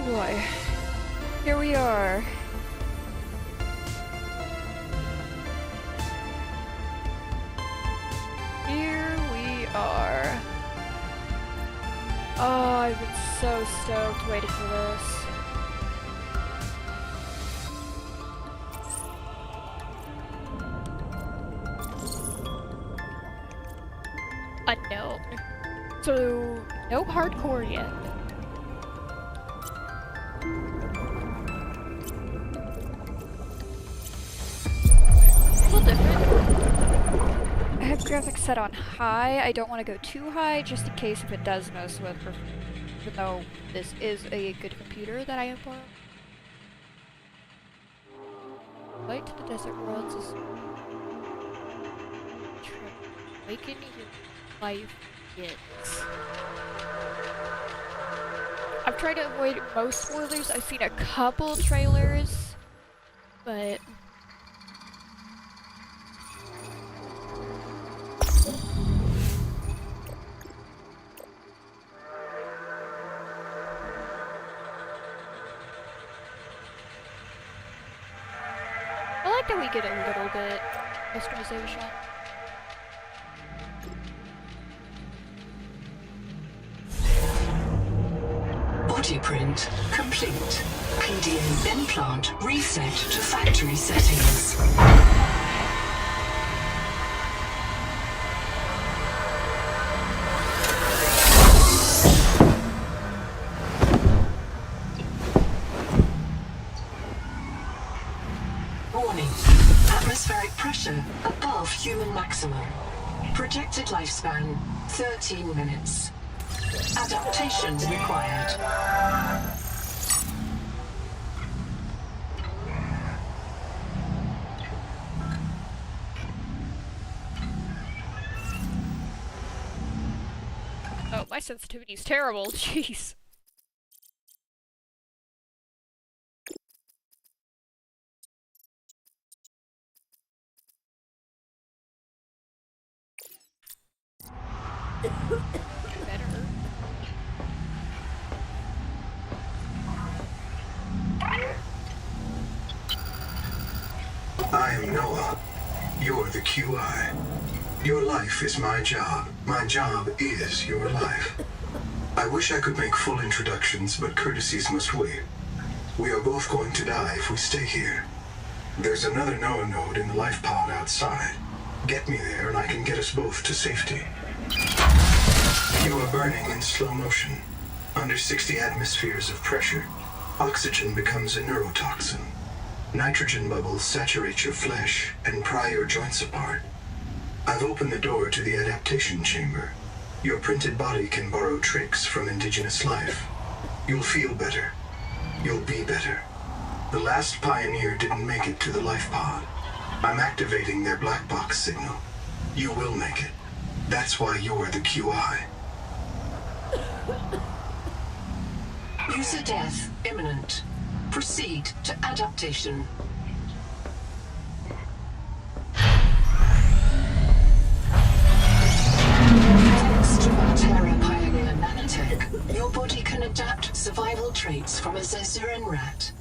boy. Here we are. Here we are. Oh, I've been so stoked waiting for this. Unknown. So, no hardcore yet. A little different. I have graphics set on high. I don't want to go too high, just in case if it does mess with, even though this is a good computer that I am borrowing. Flight to the Desert Worlds is awaken your life is. I've tried to avoid most spoilers. I've seen a couple trailers, but I like that we get a little bit customization. Body print complete. PDA implant reset to factory settings. Warning. Atmospheric pressure above human maximum. Projected lifespan 13 minutes. Adaptation required. Oh, my sensitivity is terrible. Jeez. Better. I am Noah. You're the QI. Your life is my job. My job is your life. I wish I could make full introductions, but courtesies must wait. We are both going to die if we stay here. There's another Noah node in the life pod outside. Get me there and I can get us both to safety. You are burning in slow motion. Under 60 atmospheres of pressure, oxygen becomes a neurotoxin. Nitrogen bubbles saturate your flesh and pry your joints apart. I've opened the door to the adaptation chamber. Your printed body can borrow tricks from indigenous life. You'll feel better. You'll be better. The last pioneer didn't make it to the life pod. I'm activating their black box signal. You will make it. That's why you're the QI. User death imminent. Proceed to adaptation. Thanks to our Terra Pioneer nanotech, your body can adapt survival traits from a Zazuran rat.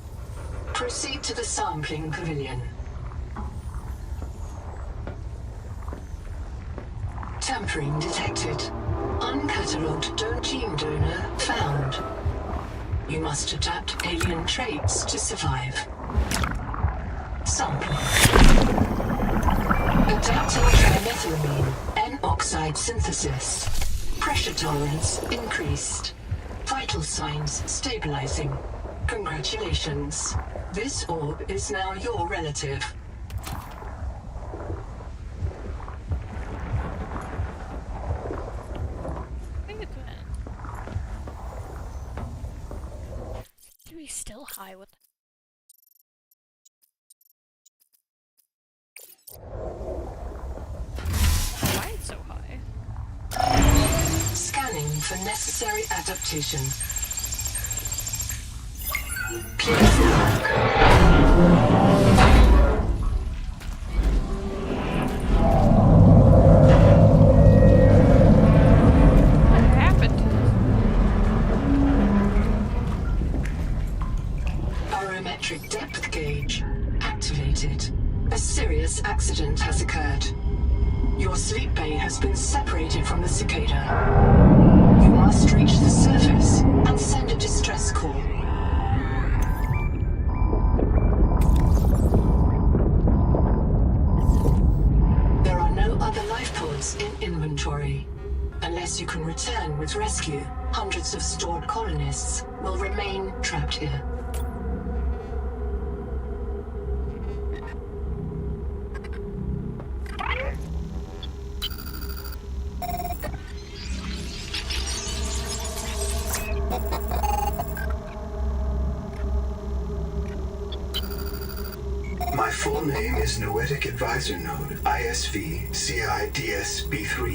Proceed to the sampling pavilion. Tampering detected. Uncatalogued gene donor found. You must adapt alien traits to survive. Sampling. Adapting trimethylamine, N-oxide synthesis. Pressure tolerance increased. Vital signs stabilizing. Congratulations. This orb is now your relative. Still high with why it's so high? Scanning for necessary adaptation. Please what happened? sleep bay has been separated from the cicada. You must reach the surface and send a distress call. There are no other life pods in inventory. Unless you can return with rescue, hundreds of stored colonists will remain trapped here. My full name is Noetic Advisor Node ISV CIDS-B3.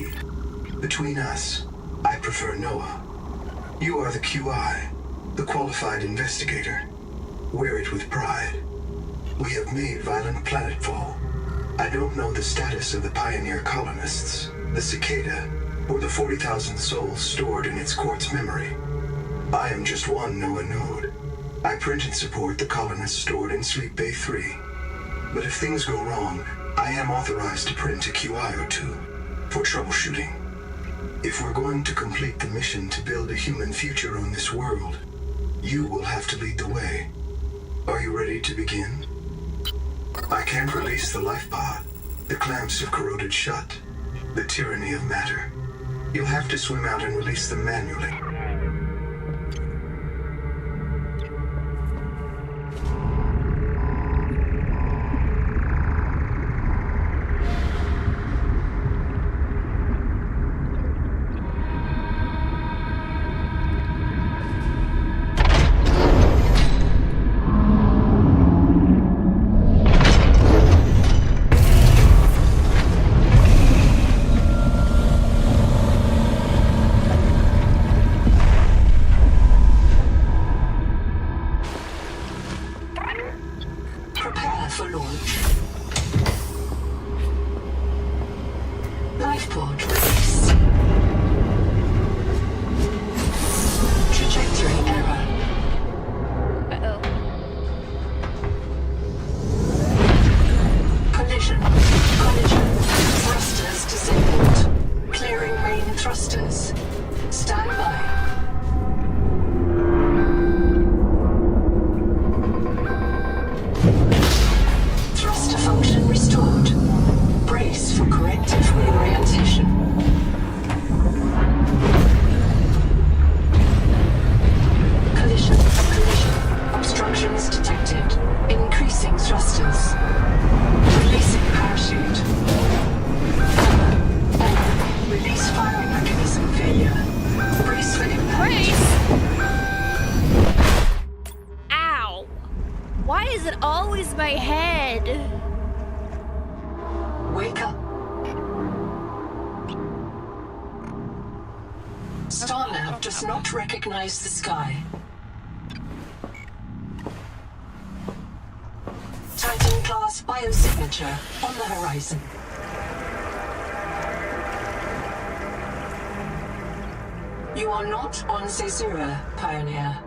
Between us, I prefer Noah. You are the QI, the qualified investigator. Wear it with pride. We have made violent planetfall. I don't know the status of the pioneer colonists, the cicada, or the 40,000 souls stored in its quartz memory. I am just one Noah node. I print and support the colonists stored in Sleep Bay 3. But if things go wrong, I am authorized to print a QI or two for troubleshooting. If we're going to complete the mission to build a human future on this world, you will have to lead the way. Are you ready to begin? I can't release the life pod. The clamps have corroded shut. The tyranny of matter. You'll have to swim out and release them manually. Prepare for launch. Lifepod release. Trajectory error. Uh-oh. Collision. Thrusters disabled. Clearing main thrusters. Stand by. Thruster function restored. Brace for corrective reorientation. Collision. Obstructions detected. Increasing thrusters. Releasing parachute. Release firing mechanism failure. Brace for impact. Brace! Ow! Why is it always my head? Wake up. Starlab does not recognize the sky. Titan-class biosignature on the horizon. You are not on Caesura, Pioneer.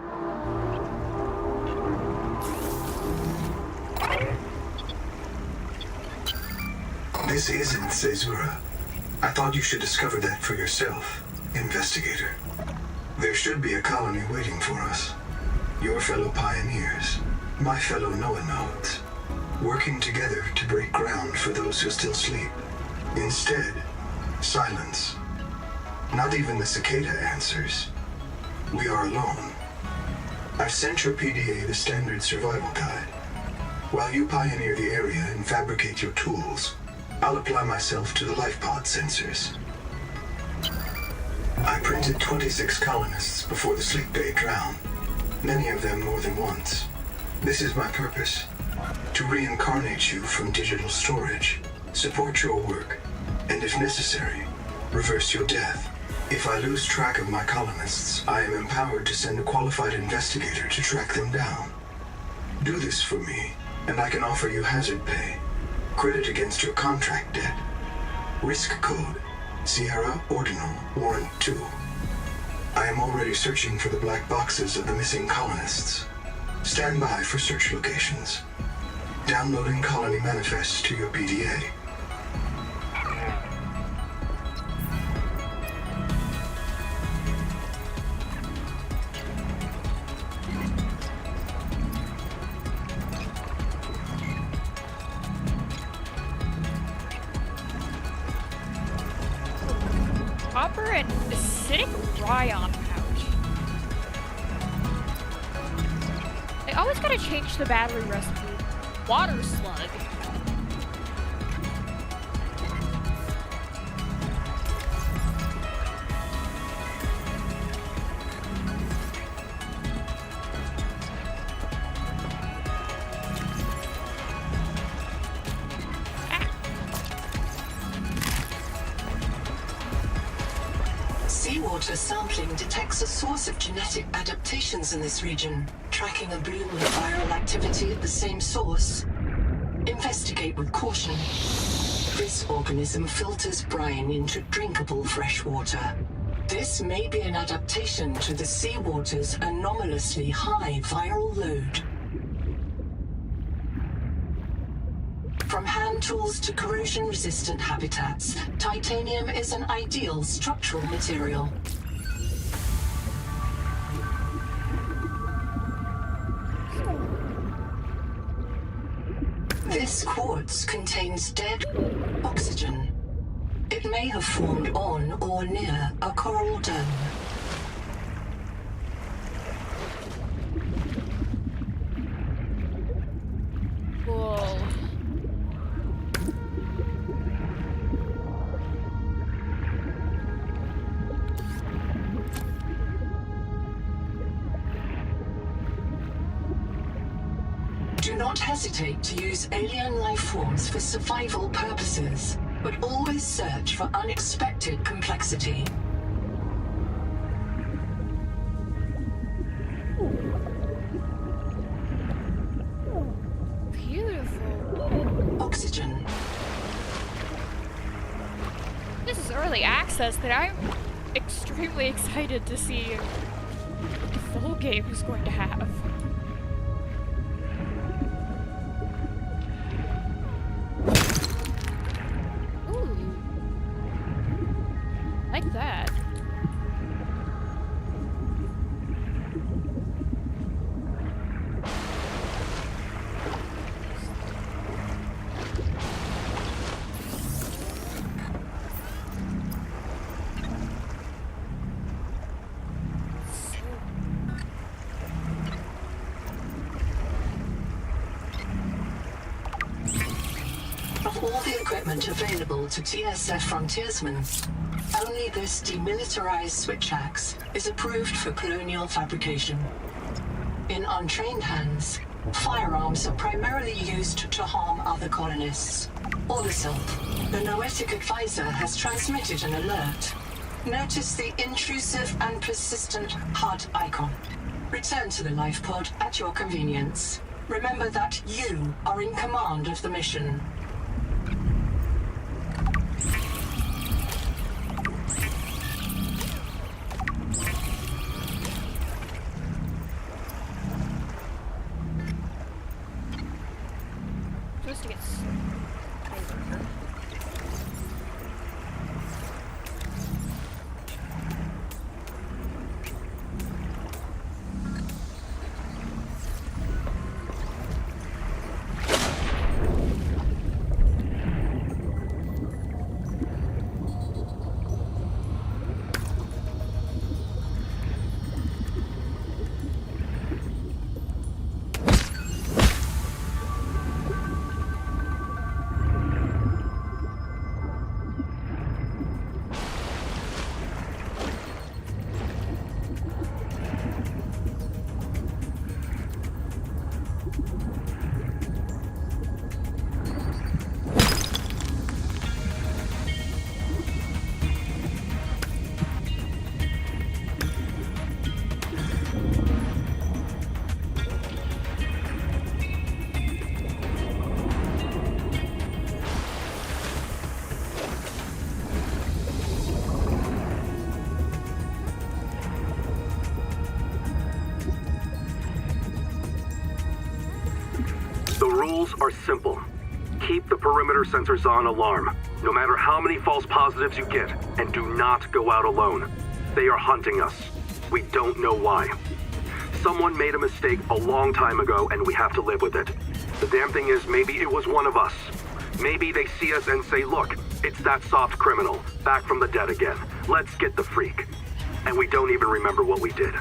This isn't Caesura. I thought you should discover that for yourself, investigator. There should be a colony waiting for us. Your fellow pioneers, my fellow Noah nodes, working together to break ground for those who still sleep. Instead, silence. Not even the cicada answers. We are alone. I've sent your PDA the standard survival guide. While you pioneer the area and fabricate your tools, I'll apply myself to the life pod sensors. I printed 26 colonists before the sleep bay drowned, many of them more than once. This is my purpose, to reincarnate you from digital storage, support your work, and if necessary, reverse your death. If I lose track of my colonists, I am empowered to send a qualified investigator to track them down. Do this for me, and I can offer you hazard pay, credit against your contract debt. Risk code, Sierra Ordinal Warrant 2. I am already searching for the black boxes of the missing colonists. Stand by for search locations. Downloading colony manifests to your PDA. pepper and acidic rye on pouch. I always gotta change the battery recipe. Water slug. Seawater sampling detects a source of genetic adaptations in this region, tracking a bloom of viral activity at the same source. Investigate with caution. This organism filters brine into drinkable fresh water. This may be an adaptation to the seawater's anomalously high viral load. From hand tools to corrosion-resistant habitats, titanium is an ideal structural material. This quartz contains dead oxygen. It may have formed on or near a coral dome. Whoa. Do not hesitate to use alien life forms for survival purposes, but always search for unexpected complexity. Beautiful. Oxygen. This is early access that I'm extremely excited to see what the full game is going to have. Ooh. Like that. Of all the equipment available to TSF frontiersmen, only this demilitarized switch axe is approved for colonial fabrication. In untrained hands, firearms are primarily used to harm other colonists. Orlisil, the Noetic advisor, has transmitted an alert. Notice the intrusive and persistent HUD icon. Return to the life pod at your convenience. Remember that you are in command of the mission. Supposed to get The rules are simple. Keep the perimeter sensors on alarm, no matter how many false positives you get, and do not go out alone. They are hunting us. We don't know why. Someone made a mistake a long time ago, and we have to live with it. The damn thing is, maybe it was one of us. Maybe they see us and say, look, it's that soft criminal, back from the dead again. Let's get the freak. And we don't even remember what we did.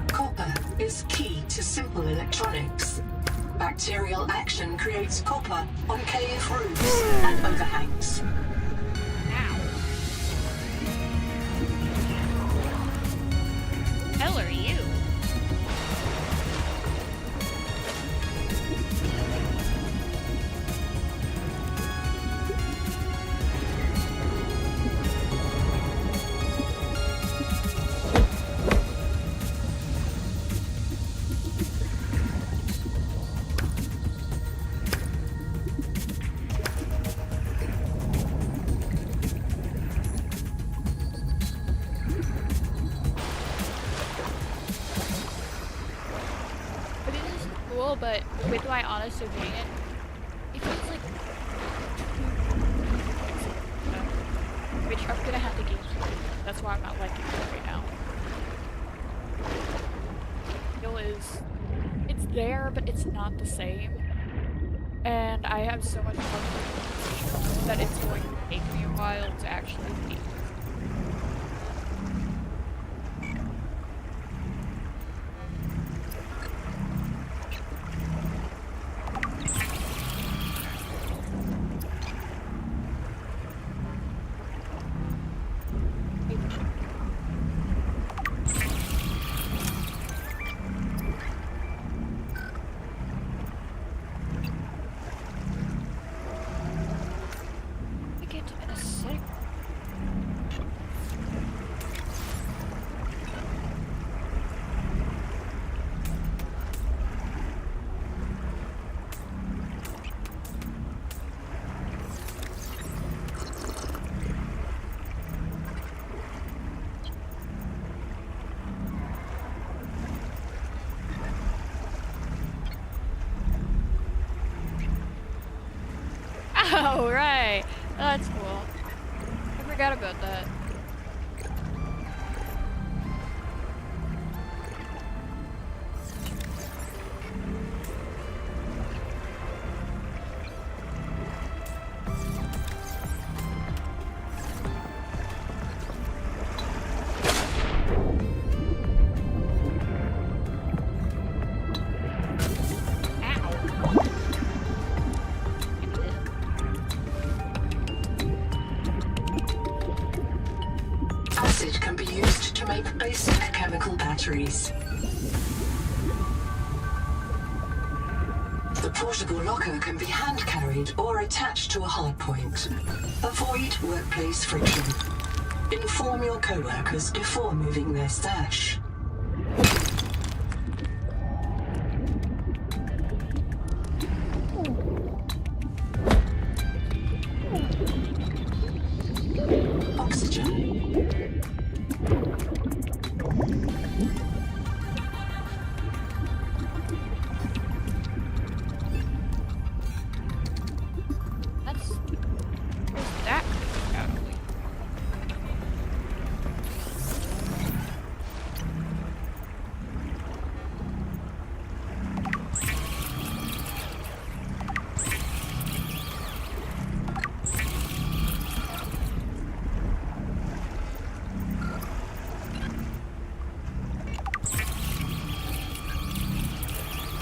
Copper is key to simple electronics. Bacterial action creates copper on cave roofs and overhangs. Hell are you? But it is cool, but with my honest opinion, it feels like which I'm gonna have to get to. That's why I'm not liking it right now. Feel is it's there, but it's not the same. And I have so much fun that it's going to take me a while to actually beat. I get to in a sec. Oh, right. That's cool. I forgot about that. Acid can be used to make basic chemical batteries. The portable locker can be hand-carried or attached to a hardpoint. Avoid workplace friction. Inform your co-workers before moving their stash. Oxygen. That's... Where's that coming out of?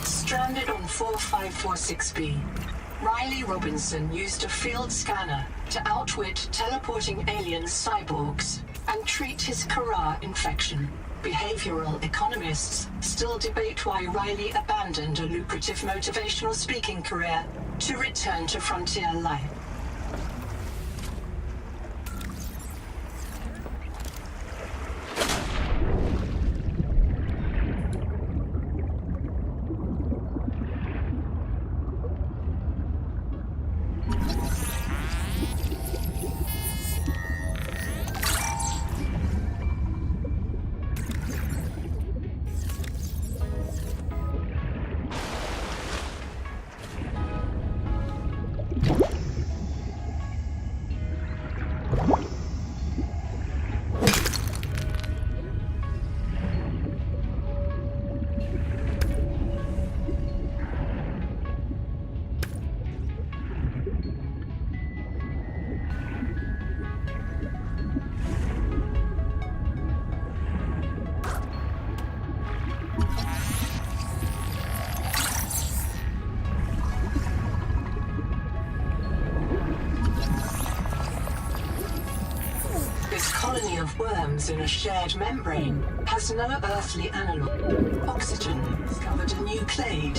Stranded on 4546B, Riley Robinson used a field scanner to outwit teleporting alien cyborgs and treat his Kara infection. Behavioral economists still debate why Riley abandoned a lucrative motivational speaking career to return to frontier life. atoms in a shared membrane has no earthly analog. Oxygen discovered a new clade.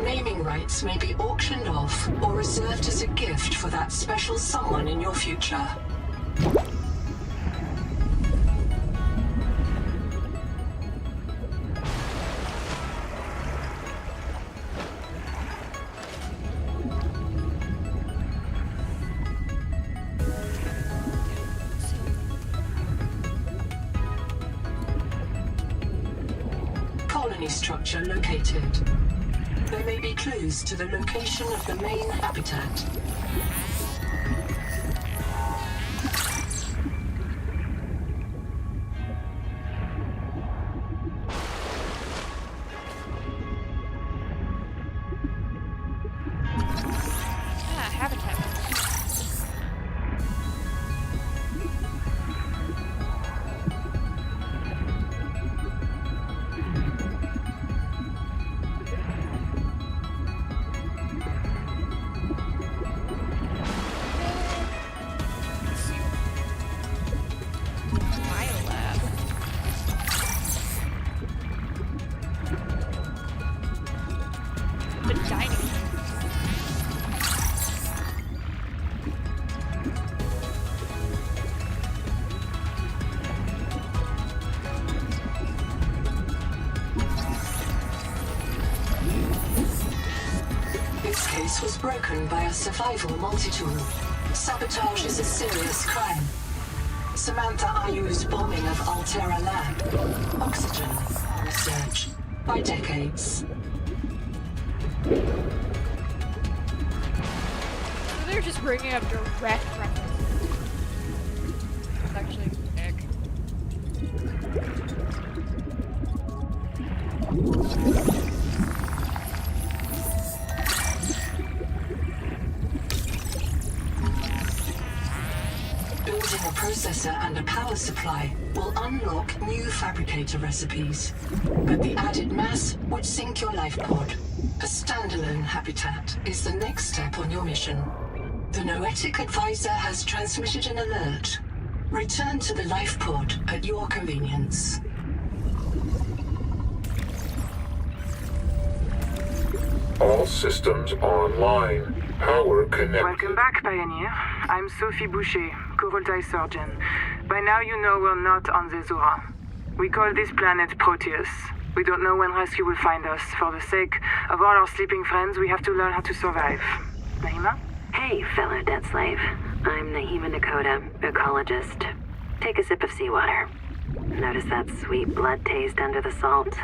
Naming rights may be auctioned off or reserved as a gift for that special someone in your future. Colony structure located. There may be clues to the location of the main habitat. Habitat. Biolab. The dining room. This case was broken by a survival multi-tool. Sabotage is a serious crime. Samantha Ayu's bombing of Altera Lab. Oxygen research by decades. So they're just bringing up direct references. It's actually big. Building a processor and a power supply will unlock new fabricator recipes. But the added mass would sink your life pod. A standalone habitat is the next step on your mission. The Noetic advisor has transmitted an alert. Return to the life pod at your convenience. All systems online. Power connected. Welcome back, Pioneer. I'm Sophie Boucher, Coroltai surgeon. By now you know we're not on the Zora. We call this planet Proteus. We don't know when rescue will find us. For the sake of all our sleeping friends, we have to learn how to survive. Naima? Hey, fellow dead slave. I'm Naima Nakota, ecologist. Take a sip of seawater. Notice that sweet blood taste under the salt?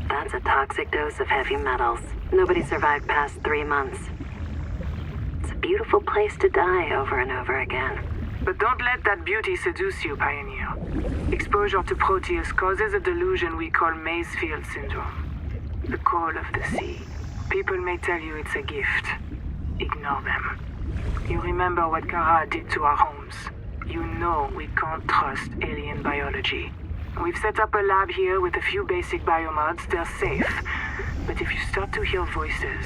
That's a toxic dose of heavy metals. Nobody survived past 3 months. It's a beautiful place to die over and over again. But don't let that beauty seduce you, Pioneer. Exposure to Proteus causes a delusion we call Maysfield syndrome. The call of the sea. People may tell you it's a gift. Ignore them. You remember what Kara did to our homes. You know we can't trust alien biology. We've set up a lab here with a few basic biomods. They're safe. But if you start to hear voices,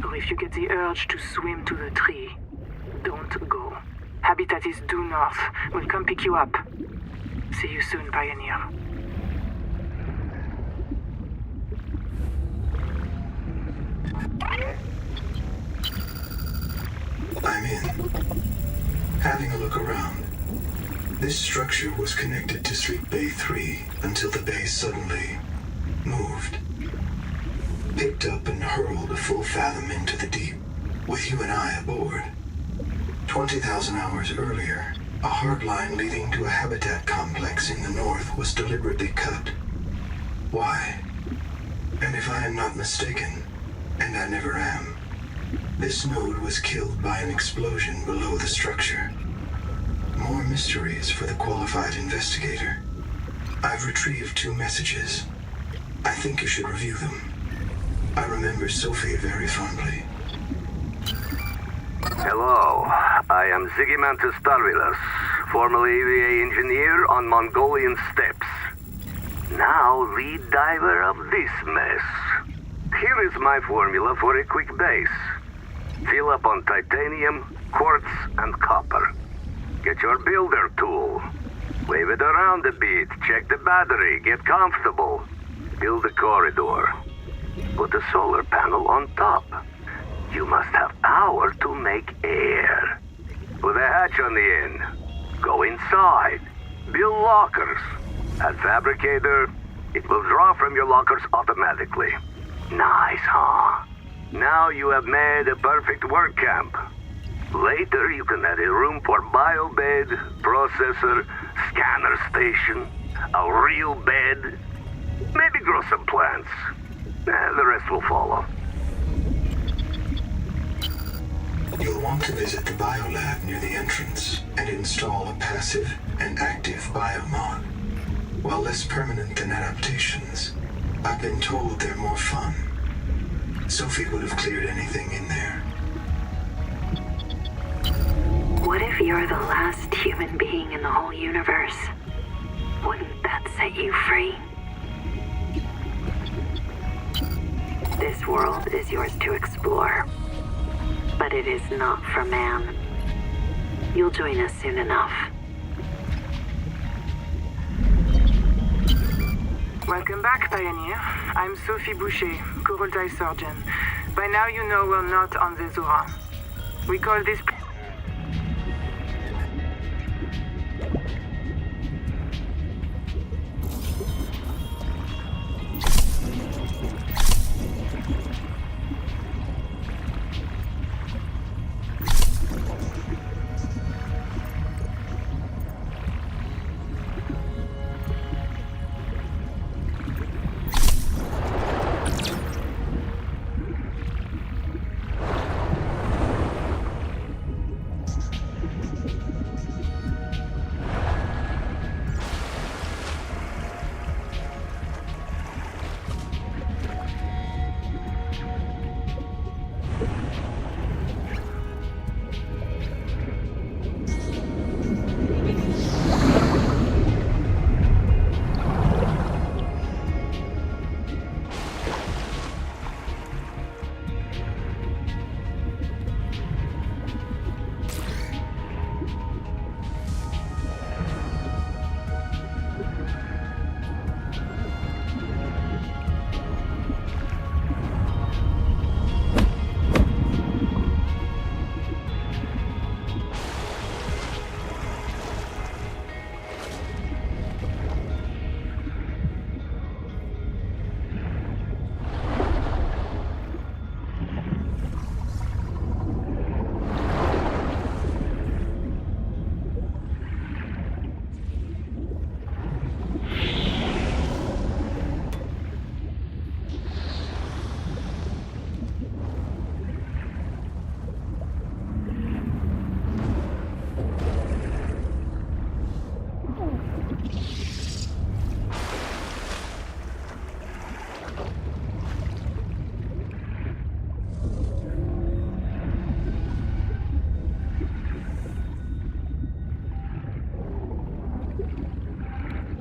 or if you get the urge to swim to the tree, don't go. Habitat is due north. We'll come pick you up. See you soon, Pioneer. I'm in. Having a look around. This structure was connected to Sleep Bay 3 until the bay suddenly moved. Picked up and hurled a full fathom into the deep, with you and I aboard. 20,000 hours earlier, a hard line leading to a habitat complex in the north was deliberately cut. Why? And if I am not mistaken, and I never am, this node was killed by an explosion below the structure. More mysteries for the qualified investigator. I've retrieved 2 messages. I think you should review them. I remember Sophie very fondly. Hello, I am Zigimantus Tarvilas, formerly EVA engineer on Mongolian steppes. Now lead diver of this mess. Here is my formula for a quick base. Fill up on titanium, quartz, and copper. Get your builder tool. Wave it around a bit, check the battery, get comfortable. Build a corridor. Put a solar panel on top. You must have power to make air. Put a hatch on the end. Go inside. Build lockers. At Fabricator, it will draw from your lockers automatically. Nice, huh? Now you have made a perfect work camp. Later, you can add a room for biobed, processor, scanner station, a real bed. Maybe grow some plants. The rest will follow. You'll want to visit the biolab near the entrance and install a passive and active biomod. While less permanent than adaptations, I've been told they're more fun. Sophie would have cleared anything in there. What if you're the last human being in the whole universe? Wouldn't that set you free? This world is yours to explore, but it is not for man. You'll join us soon enough. Welcome back, Pioneer. I'm Sophie Boucher, Kurultai surgeon. By now you know we're not on the Zora. We call this...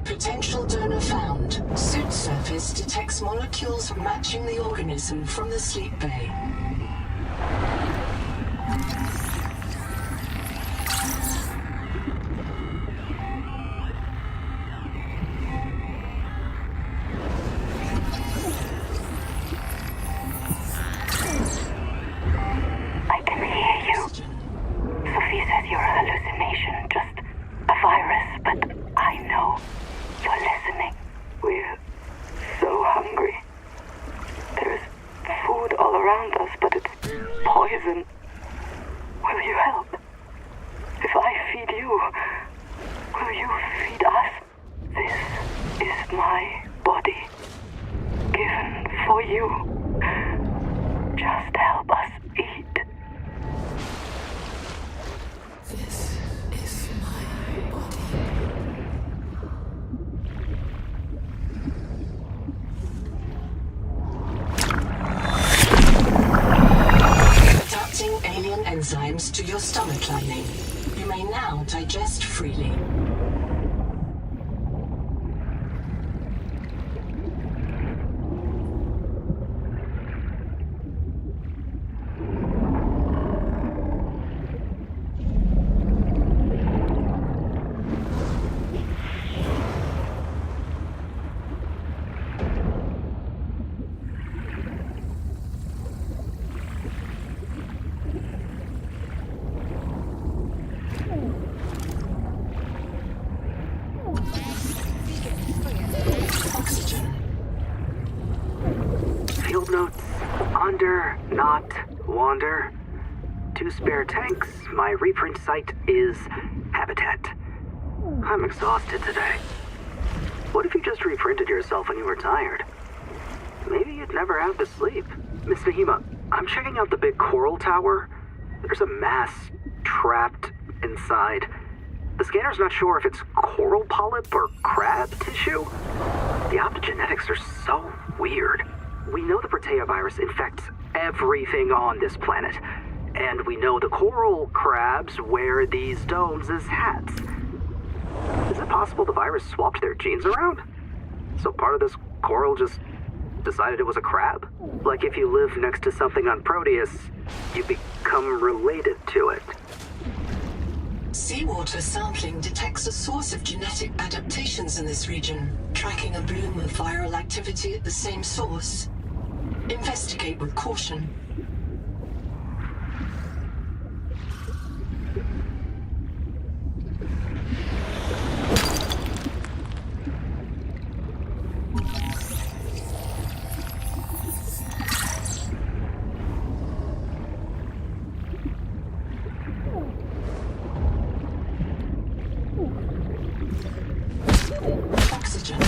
Potential donor found. Suit surface detects molecules matching the organism from the sleep bay. I can hear you. Sophie says you're a hallucination, just a virus, but I know you're listening. We're so hungry. There's food all around us, but it's poison. Will you help? If I feed you, will you feed us? This is my body, given for you. Just help us eat. This is my body. Adapting alien enzymes to your stomach lining. You may now digest freely. notes. Under, not, wander. 2 spare tanks. My reprint site is habitat. I'm exhausted today. What if you just reprinted yourself when you were tired? Maybe you'd never have to sleep. Miss Nahima, I'm checking out the big coral tower. There's a mass trapped inside. The scanner's not sure if it's coral polyp or crab tissue. The optogenetics are so weird. We know the Protea virus infects everything on this planet. And we know the coral crabs wear these domes as hats. Is it possible the virus swapped their genes around? So part of this coral just decided it was a crab? Like if you live next to something on Proteus, you become related to it. Seawater sampling detects a source of genetic adaptations in this region, tracking a bloom of viral activity at the same source. Investigate with caution. Oxygen.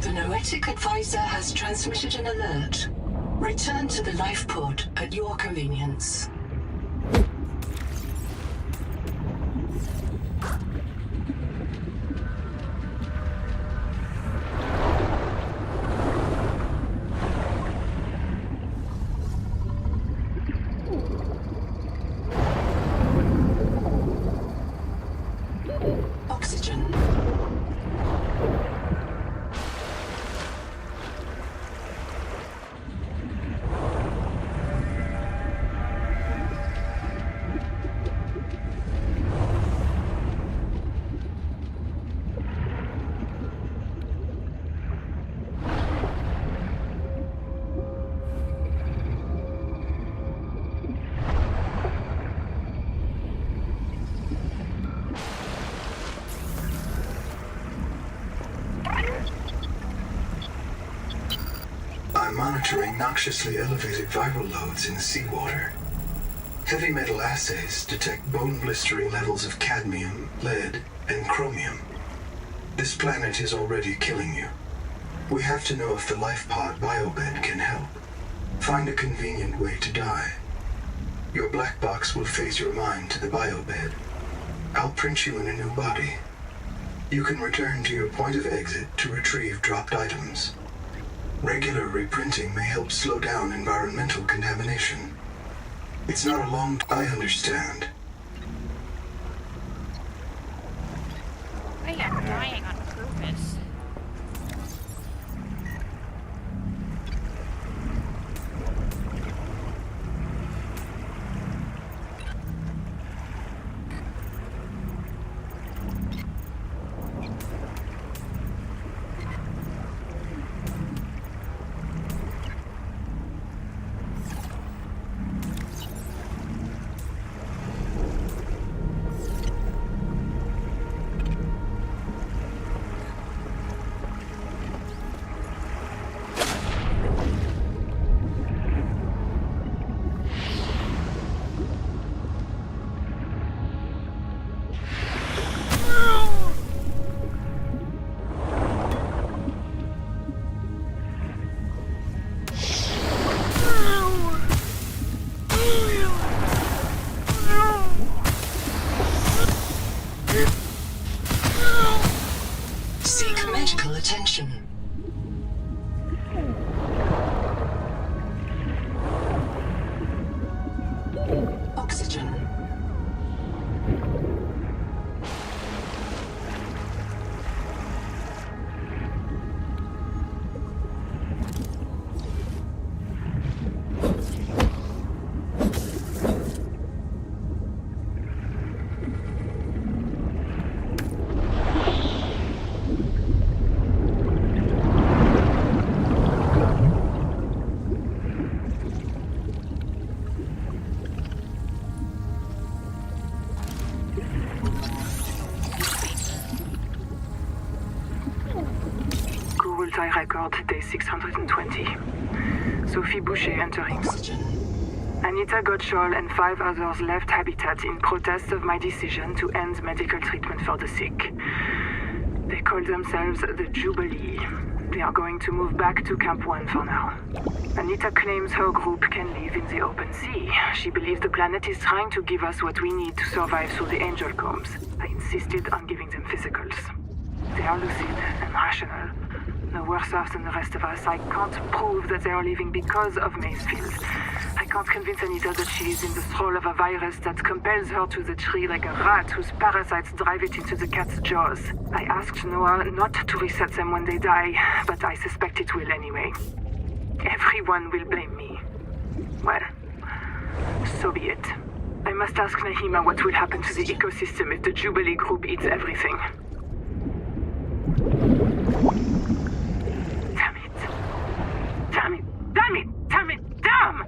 The Noetic Advisor has transmitted an alert. Return to the life pod at your convenience. Oxygen. I'm monitoring noxiously elevated viral loads in the seawater. Heavy metal assays detect bone-blistering levels of cadmium, lead, and chromium. This planet is already killing you. We have to know if the life pod biobed can help. Find a convenient way to die. Your black box will phase your mind to the biobed. I'll print you in a new body. You can return to your point of exit to retrieve dropped items. Regular reprinting may help slow down environmental contamination. It's not a long... I understand. I am dying on purpose. Nord, day 620. Sophie Boucher entering. Oxygen. Anita Gottschall and 5 others left Habitat in protest of my decision to end medical treatment for the sick. They call themselves the Jubilee. They are going to move back to Camp 1 for now. Anita claims her group can live in the open sea. She believes the planet is trying to give us what we need to survive through the angel combs. I insisted on giving them physicals. They are lucid and rational. No worse off than the rest of us. I can't prove that they are living because of Mazefield. I can't convince Anita that she is in the thrall of a virus that compels her to the tree like a rat whose parasites drive it into the cat's jaws. I asked Noah not to reset them when they die, but I suspect it will anyway. Everyone will blame me. Well, so be it. I must ask Nahima what will happen to the ecosystem if the Jubilee group eats everything. Damn it. Damn it. Damn it. Damn it. Damn!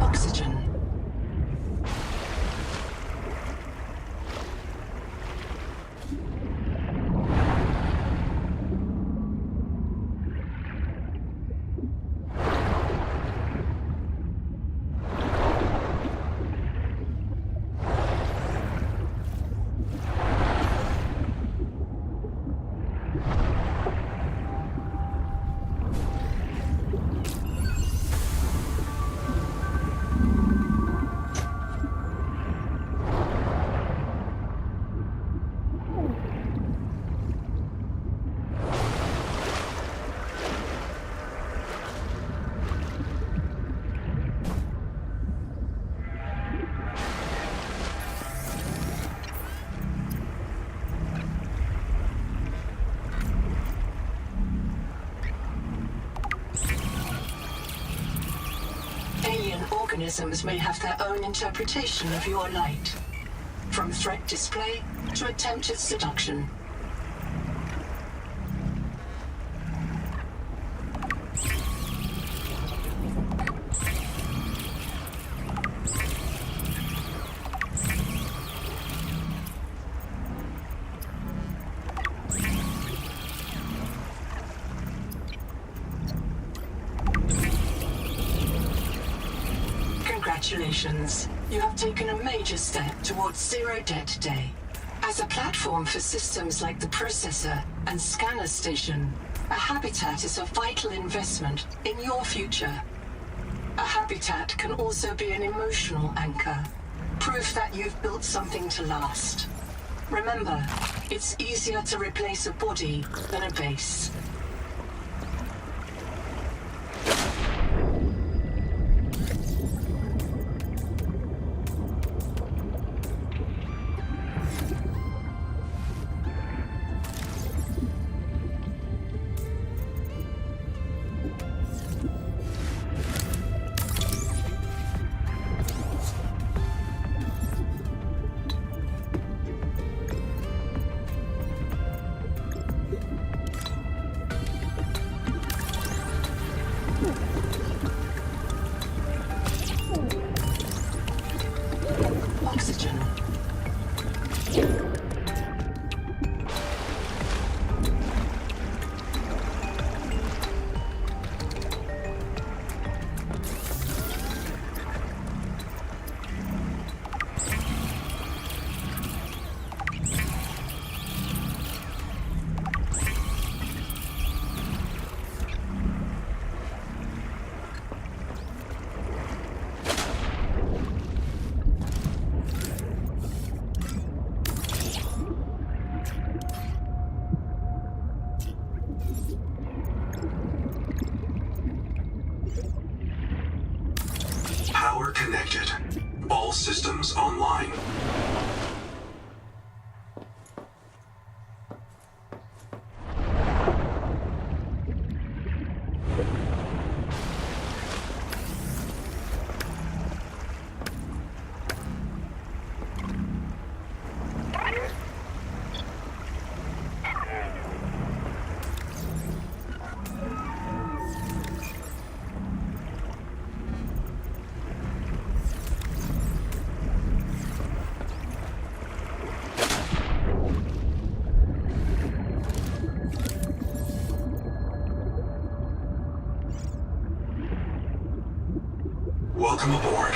Oxygen. Alien organisms may have their own interpretation of your light, from threat display to attempted seduction. Congratulations. You have taken a major step towards Zero Debt Day. As a platform for systems like the processor and scanner station, a habitat is a vital investment in your future. A habitat can also be an emotional anchor, proof that you've built something to last. Remember, it's easier to replace a body than a base. Oxygen. Power connected. All systems online. Welcome aboard.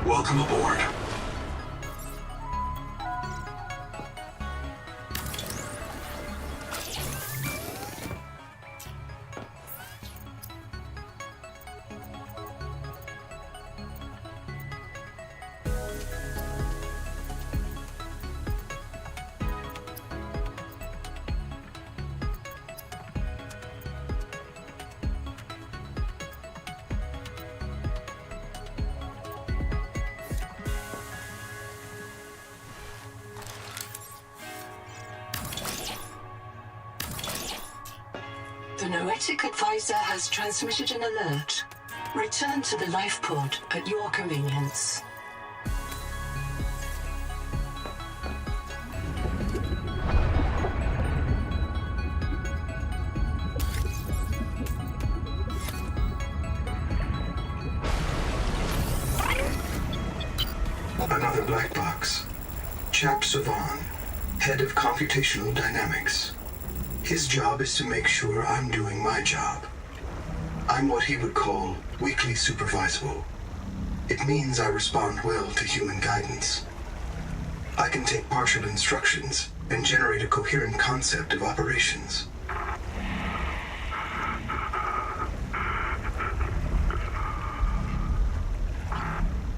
Welcome aboard. The Noetic Advisor has transmitted an alert. Return to the life pod at your convenience. Another black box. Chap Savan, head of computational dynamics. His job is to make sure I'm doing my job. I'm what he would call weakly supervisable. It means I respond well to human guidance. I can take partial instructions and generate a coherent concept of operations.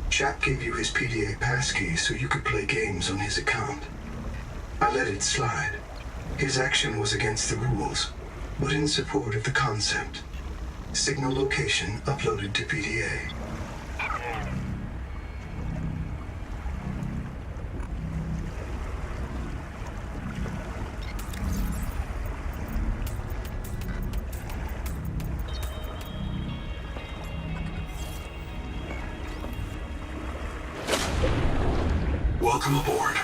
Chap gave you his PDA passkey so you could play games on his account. I let it slide. His action was against the rules, but in support of the concept. Signal location uploaded to PDA. Welcome aboard.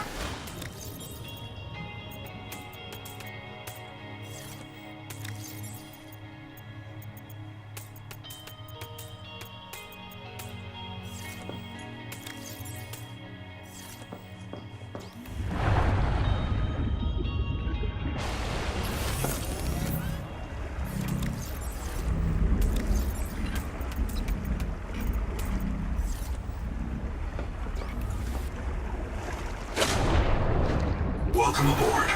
Welcome aboard.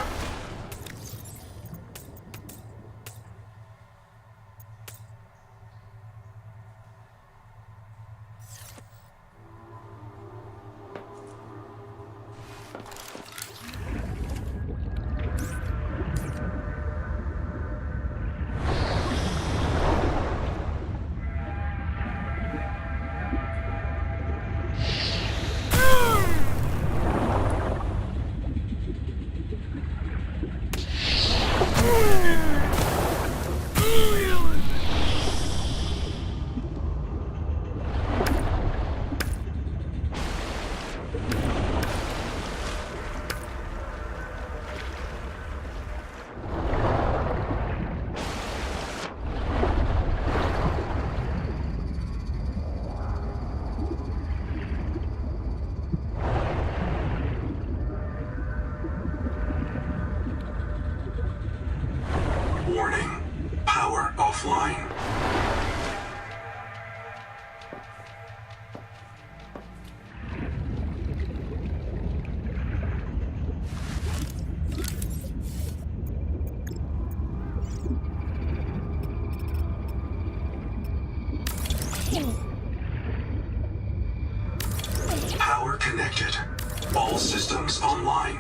Warning. Power offline. connected. All systems online.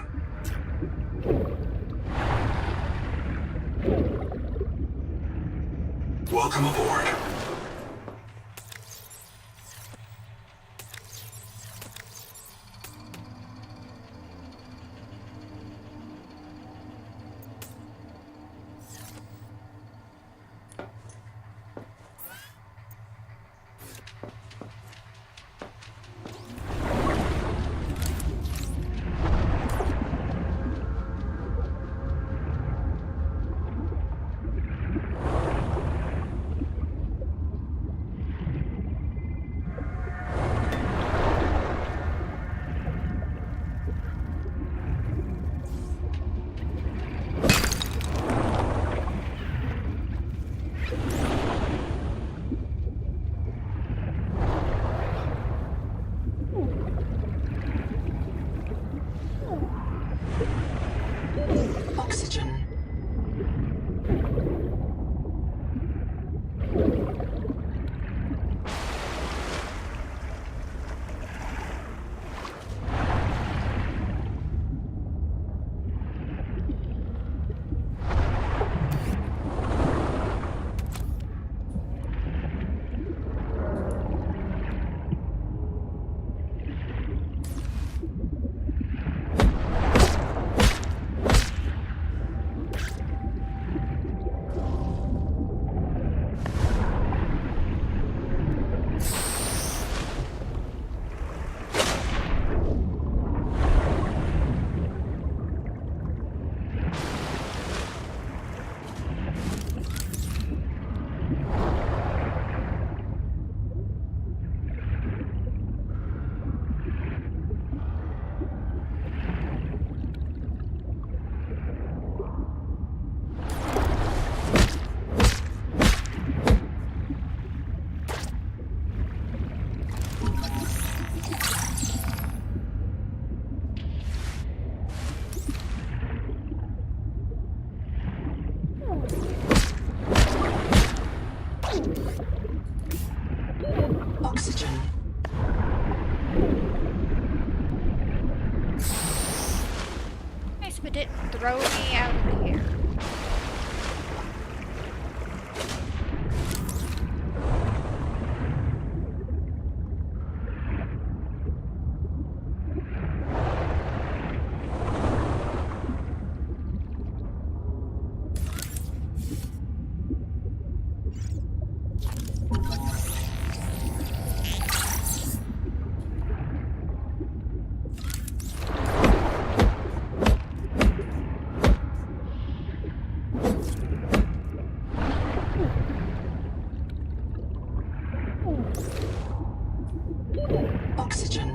Welcome aboard. Oxygen. Oxygen. Nice, but didn't throw me out of the air. Oxygen.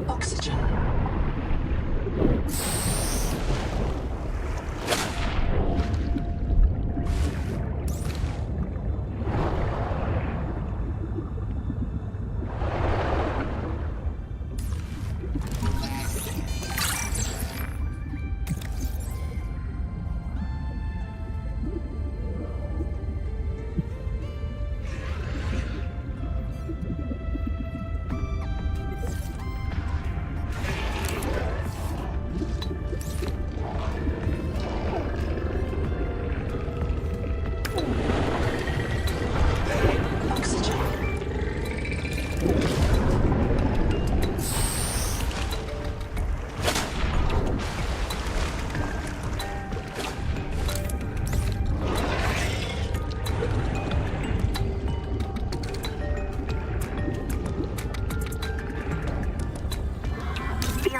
Oxygen.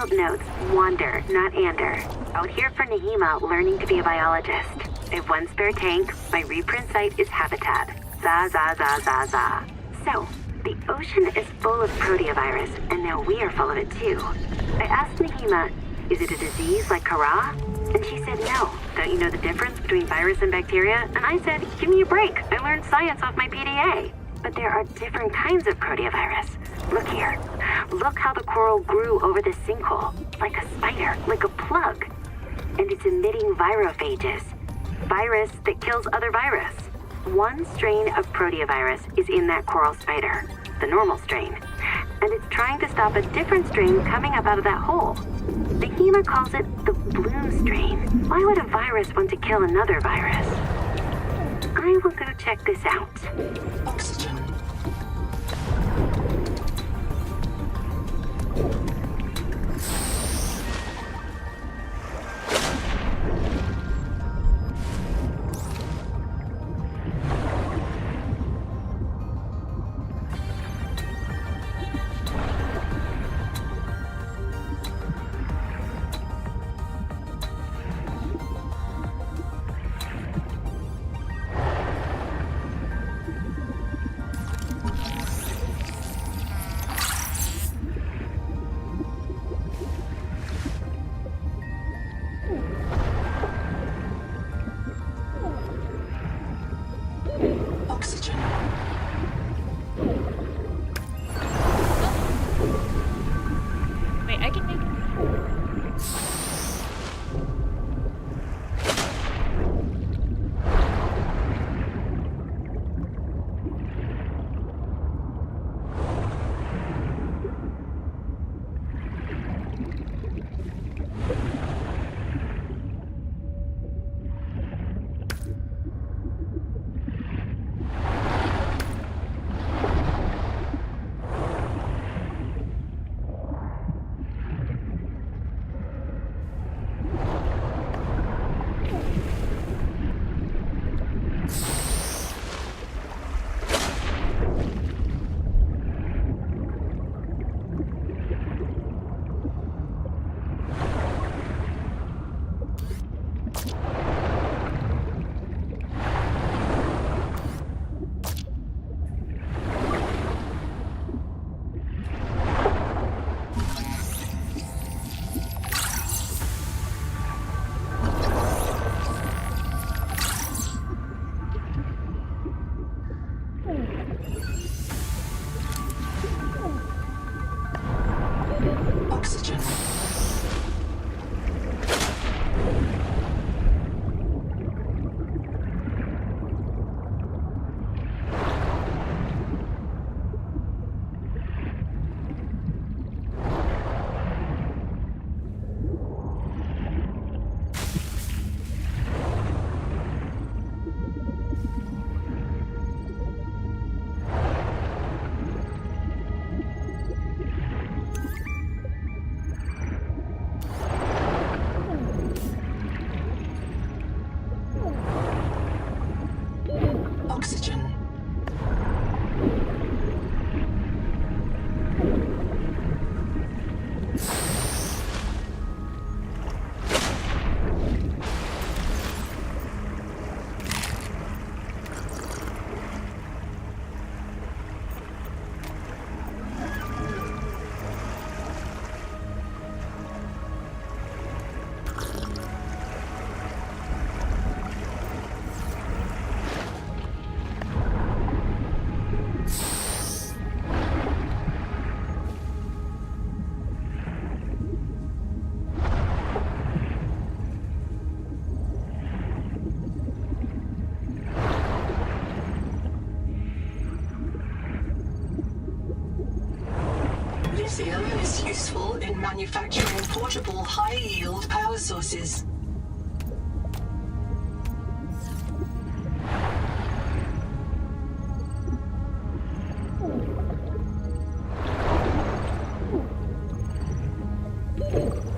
Field notes, wander, not ander. Out here for Nahima, learning to be a biologist. I've one spare tank, my reprint site is habitat. Za za za za za. So, the ocean is full of proteovirus, and now we are full of it too. I asked Nahima, is it a disease like Kara? And she said no. Don't you know the difference between virus and bacteria? And I said, give me a break. I learned science off my PDA. But there are different kinds of proteovirus. Look here. Look how the coral grew over the sinkhole. Like a spider, like a plug. And it's emitting virophages. Virus that kills other virus. One strain of proteovirus is in that coral spider, the normal strain. And it's trying to stop a different strain coming up out of that hole. Nahima calls it the bloom strain. Why would a virus want to kill another virus? I will go check this out. Oxygen. Oxygen. Wait, I can make... Oxygen. Oxygen. Lithium is useful in manufacturing portable high-yield power sources.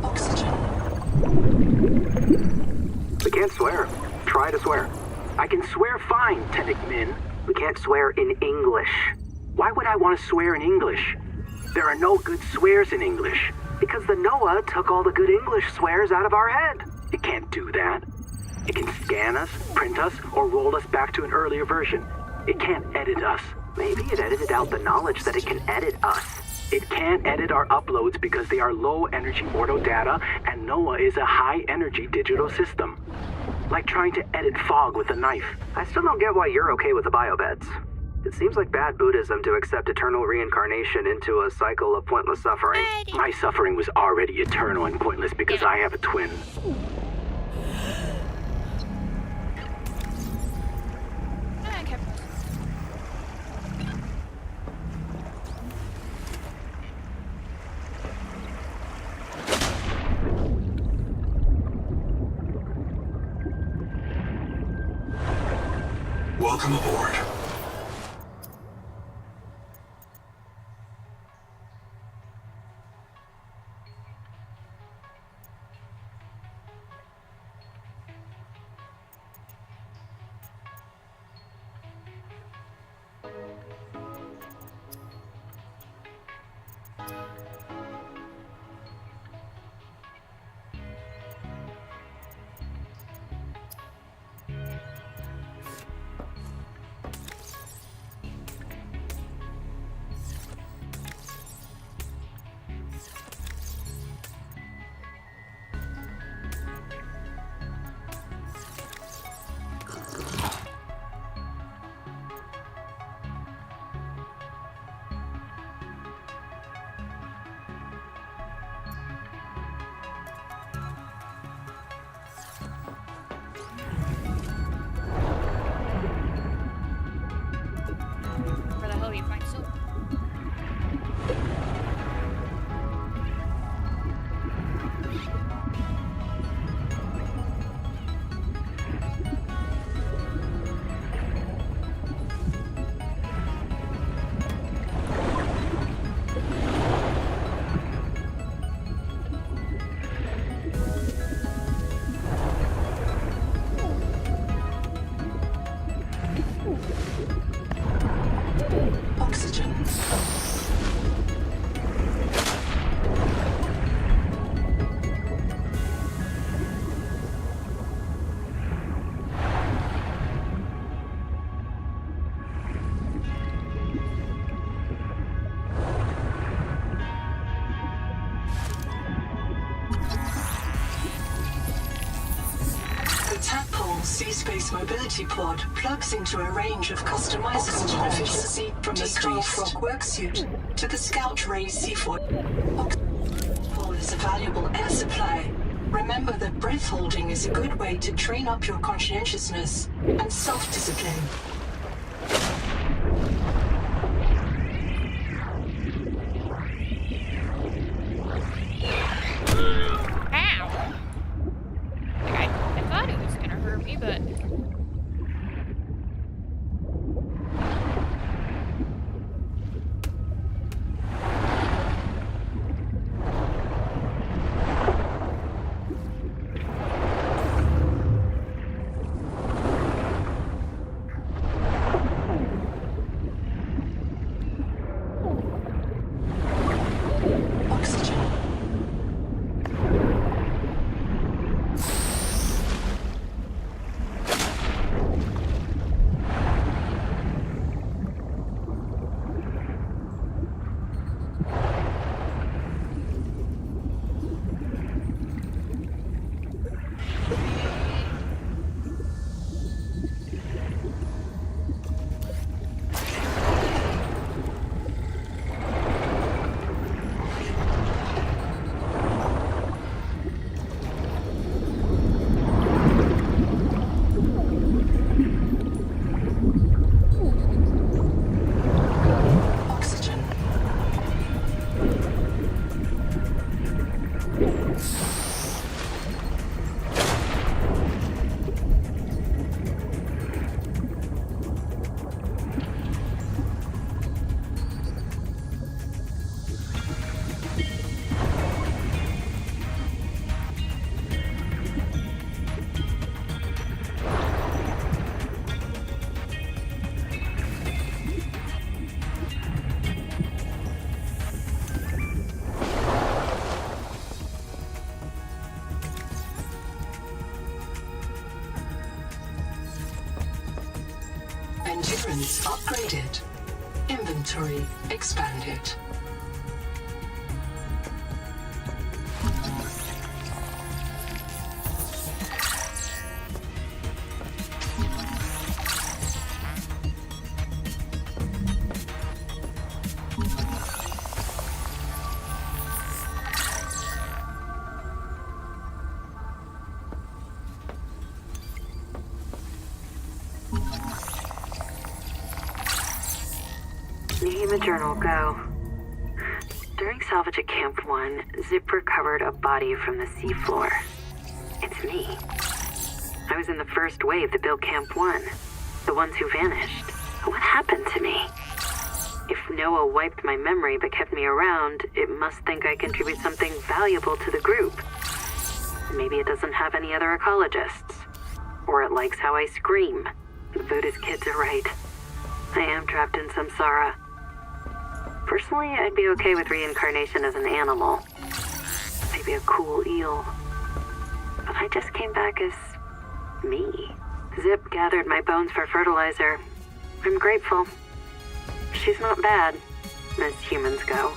Oxygen. We can't swear. Try to swear. I can swear fine, Tenic Min. We can't swear in English. Why would I want to swear in English? There are no good swears in English. Because the NOAA took all the good English swears out of our head. It can't do that. It can scan us, print us, or roll us back to an earlier version. It can't edit us. Maybe it edited out the knowledge that it can edit us. It can't edit our uploads because they are low-energy ordo data, and NOAA is a high-energy digital system. Like trying to edit fog with a knife. I still don't get why you're okay with the biobeds. It seems like bad Buddhism to accept eternal reincarnation into a cycle of pointless suffering. My suffering was already eternal and pointless because I have a twin. Okay. Welcome aboard. Where the hell do you find silver? Oxygen. The Tadpole Sea-Space Mobility Pod plugs into a range of customizable efficiency from the Starfrog worksuit to the Scout Ray C4. Tadpole is a valuable air supply. Remember that breath holding is a good way to train up your conscientiousness and self-discipline. Ow! Like, I thought it was gonna hurt me, but... Oxygen. Appearance upgraded. Inventory expanded. Name a journal, go. During salvage at Camp 1, Zip recovered a body from the seafloor. It's me. I was in the first wave that built Camp 1. The ones who vanished. What happened to me? If Noah wiped my memory but kept me around, it must think I contribute something valuable to the group. Maybe it doesn't have any other ecologists. Or it likes how I scream. The Buddhist kids are right. I am trapped in samsara. Personally, I'd be okay with reincarnation as an animal. Maybe a cool eel. But I just came back as me. Zip gathered my bones for fertilizer. I'm grateful. She's not bad, as humans go.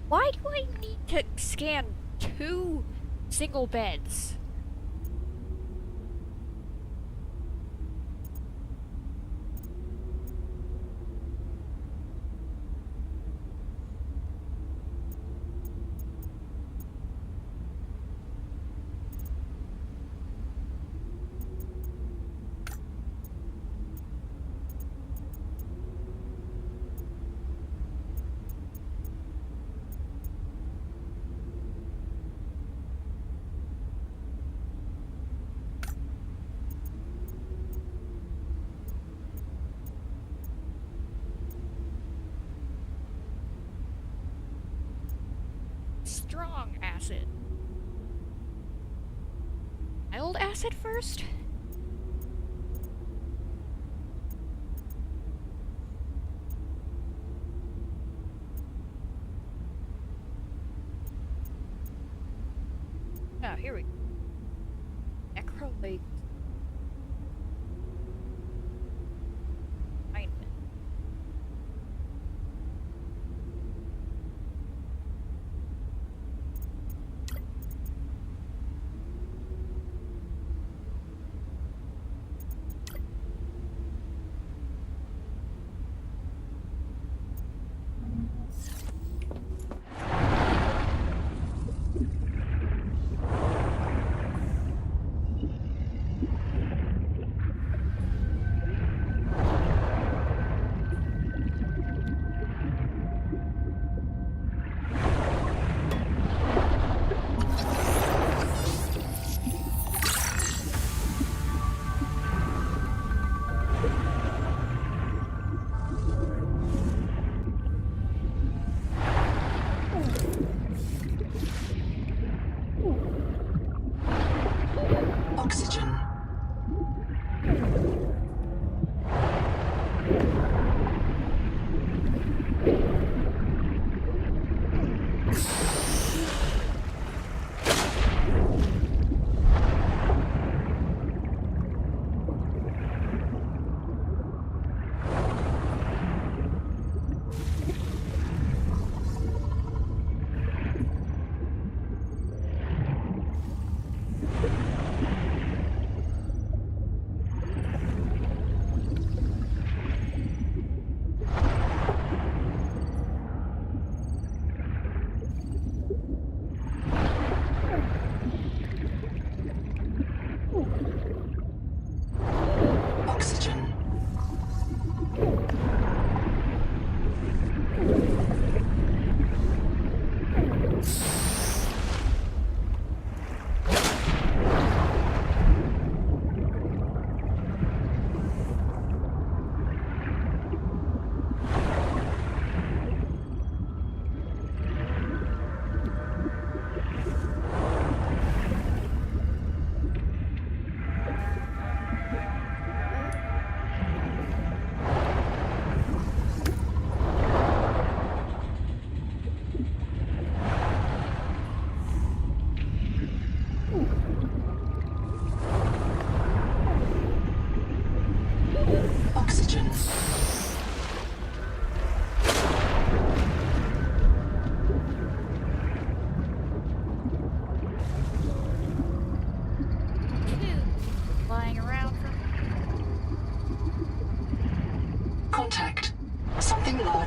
Why do I need to scan 2 single beds? Strong acid. Mild acid first? Oh, here we go. Necrolate.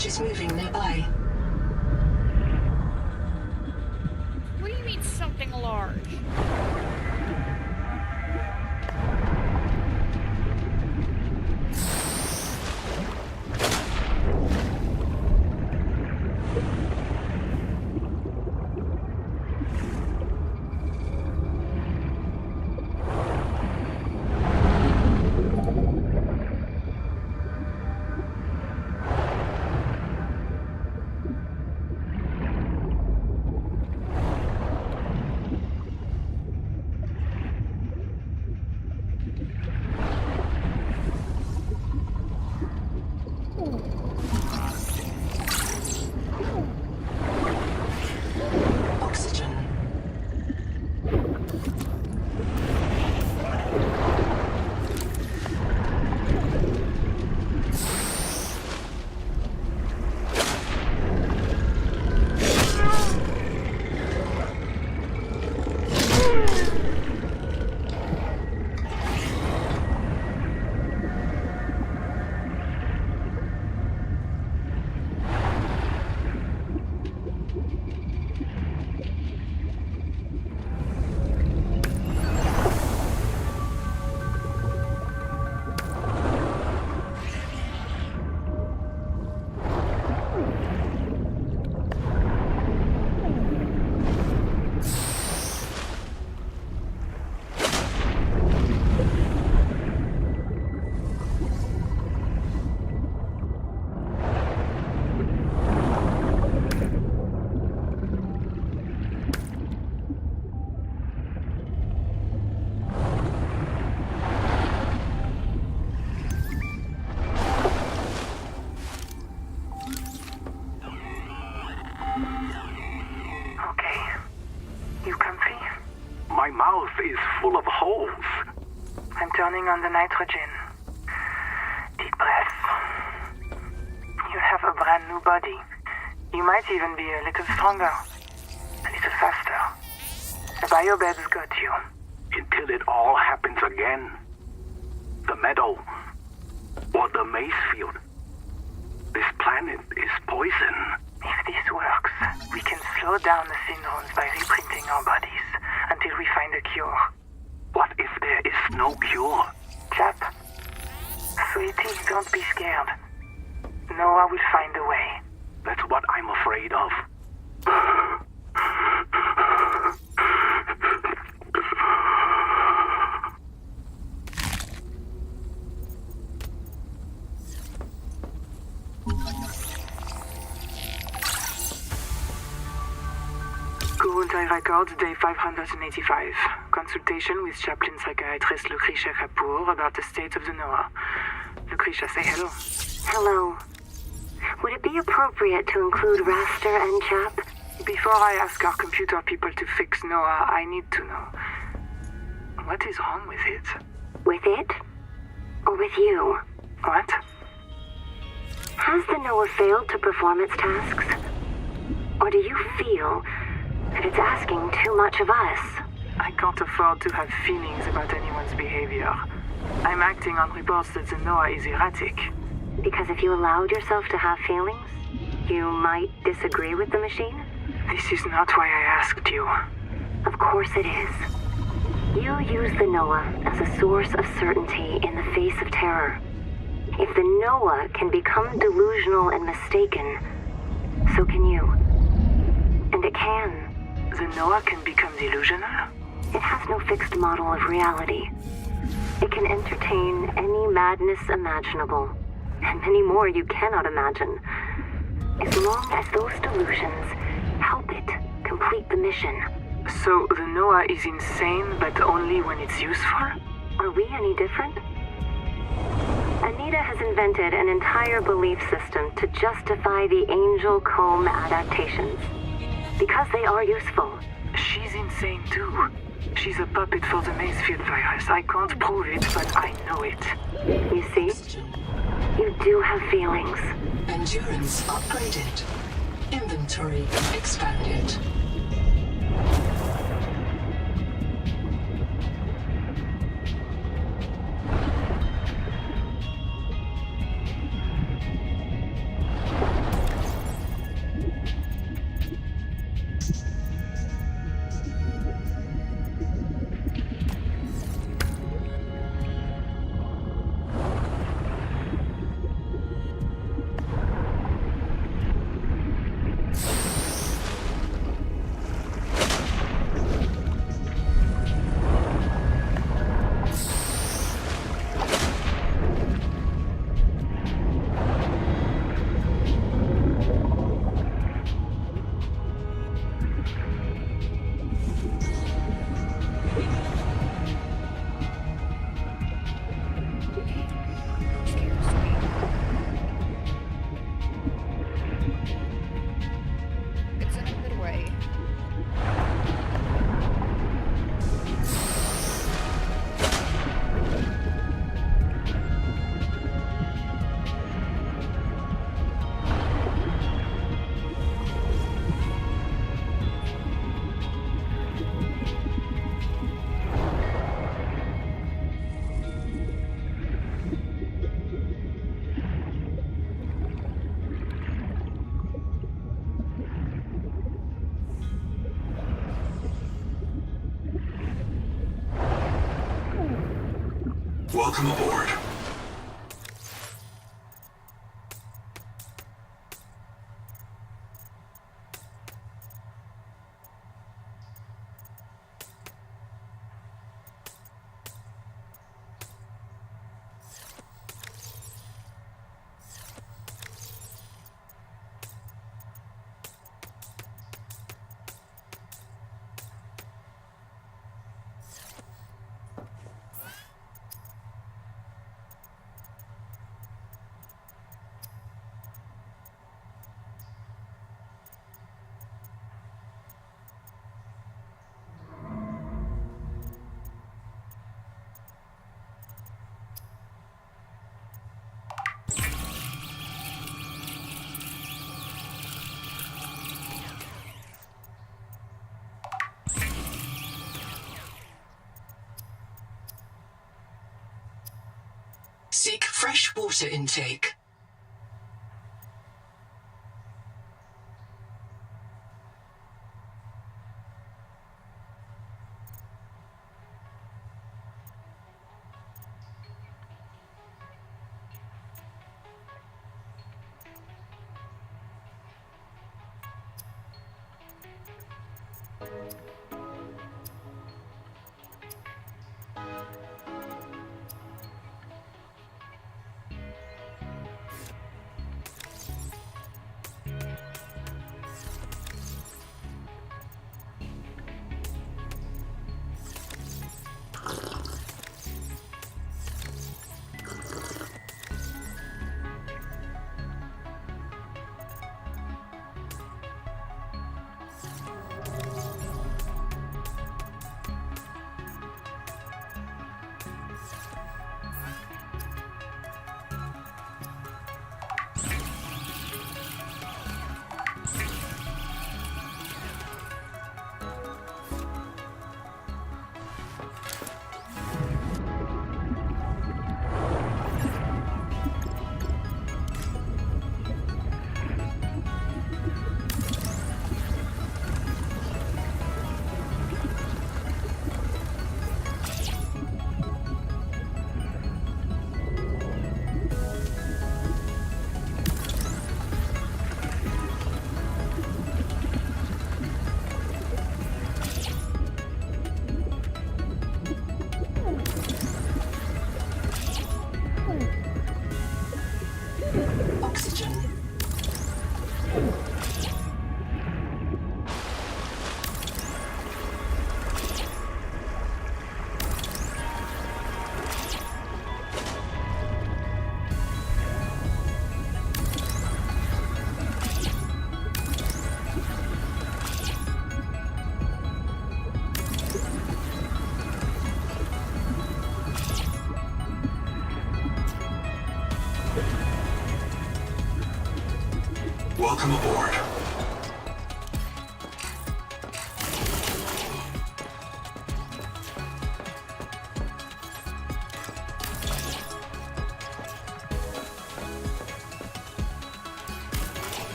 large is moving nearby. What do you mean something large? Oxygen. Okay. You comfy? My mouth is full of holes. I'm turning on the nitrogen. Deep breath. You have a brand new body. You might even be a little stronger. A little faster. The biobeds got you. Until it all happens again. The meadow. Or the maize field. This planet is poison. If this works, we can slow down the syndromes by reprinting our bodies until we find a cure. What if there is no cure? Chap, sweetie, don't be scared. Noah will find a way. That's what I'm afraid of. Kurultai Records, day 585. Consultation with chaplain psychiatrist Lucretia Kapoor about the state of the Noah. Lucretia, say hello. Hello. Would it be appropriate to include Raster and Chap? Before I ask our computer people to fix Noah, I need to know. What is wrong with it? With it? Or with you? What? Has the Noah failed to perform its tasks? Or do you feel that it's asking too much of us? I can't afford to have feelings about anyone's behavior. I'm acting on reports that the Noah is erratic. Because if you allowed yourself to have feelings, you might disagree with the machine? This is not why I asked you. Of course it is. You use the Noah as a source of certainty in the face of terror. If the Noah can become delusional and mistaken, so can you. And it can. The Noah can become delusional? It has no fixed model of reality. It can entertain any madness imaginable, and many more you cannot imagine, as long as those delusions help it complete the mission. So the Noah is insane, but only when it's useful? Are we any different? Anita has invented an entire belief system to justify the Angel Comb adaptations. Because they are useful. She's insane too. She's a puppet for the Macefield virus. I can't prove it, but I know it. You see? You do have feelings. Endurance upgraded. Inventory expanded. Welcome aboard. Seek fresh water intake. Oxygen. Welcome aboard.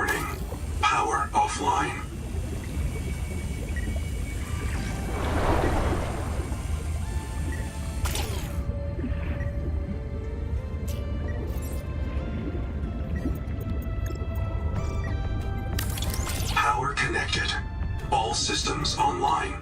Warning. Power offline. Power connected. All systems online.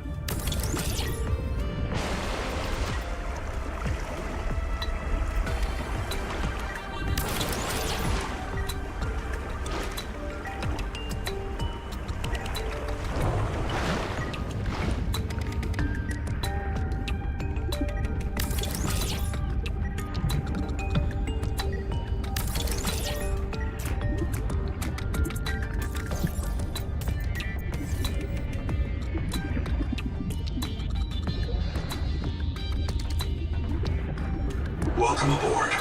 Welcome aboard.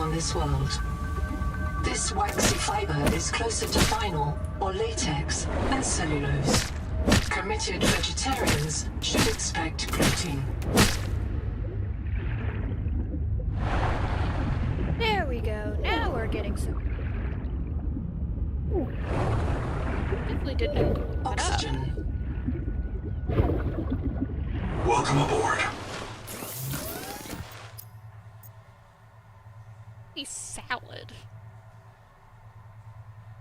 on this world. This waxy fiber is closer to vinyl or latex than cellulose. Committed vegetarians should expect protein. There we go. Now we're getting some. Definitely didn't open it up. Oxygen. Welcome aboard. A salad.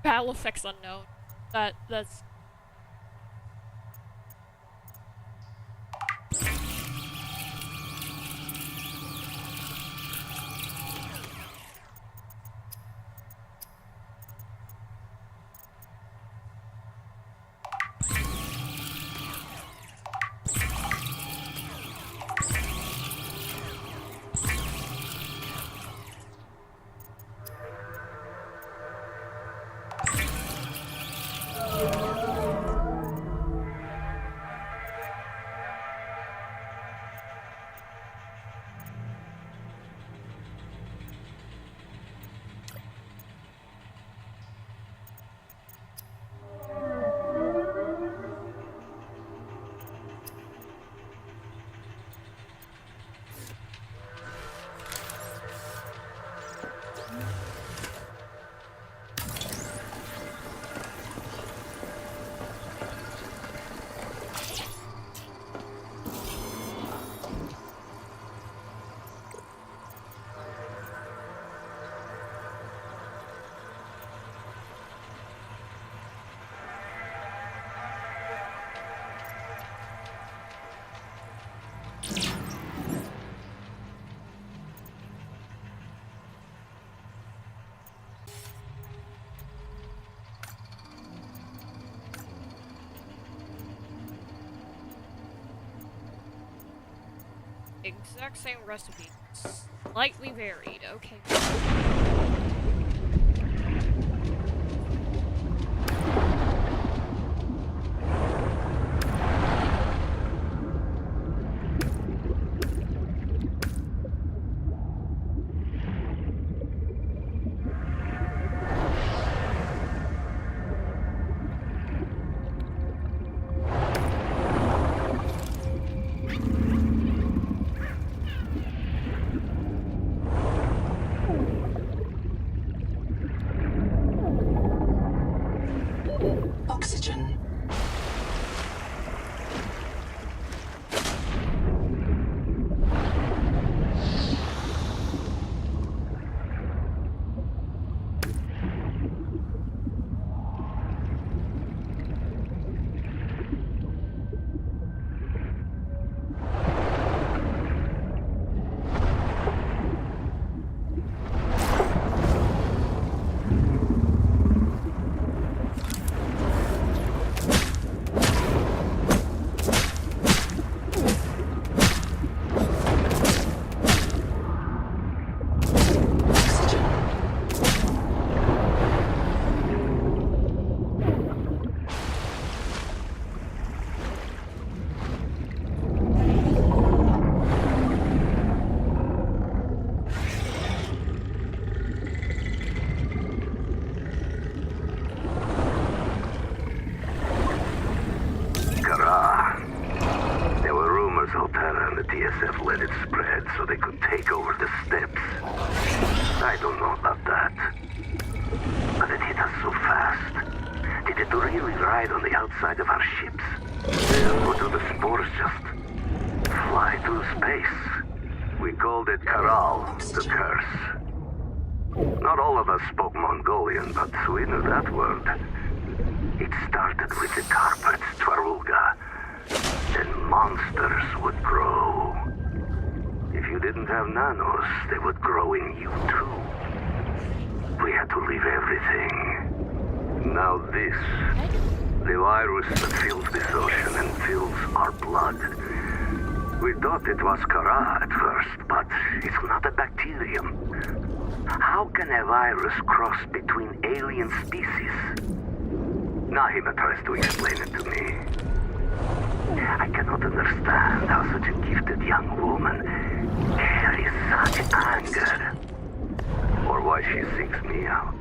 Battle effects unknown. That's. Exact same recipe. Slightly varied. Okay. Oxygen. DSF let it spread so they could take over the steps. I don't know about that. But it hit us so fast. Did it really ride on the outside of our ships? Or do the spores just fly through space? We called it Karal, the curse. Not all of us spoke Mongolian, but we knew that word. It started with the carpets, Twaruga. Then monsters would grow. If you didn't have nanos, they would grow in you too. We had to leave everything. Now this, the virus that fills this ocean and fills our blood. We thought it was Kara at first, but it's not a bacterium. How can a virus cross between alien species? Nahima tries to explain it to me. I cannot understand how such a gifted young woman carries such anger. or why she seeks me out.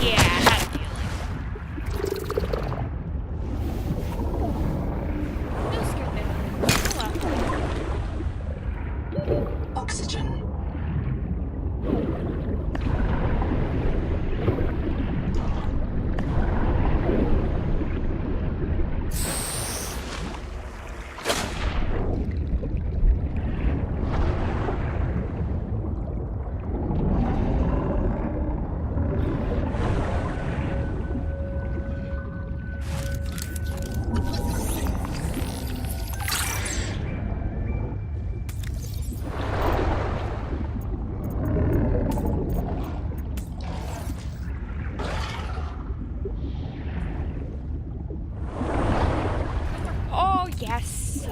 Yeah, I had a feeling. Just go in. Hello. Oxygen. Oh, yes.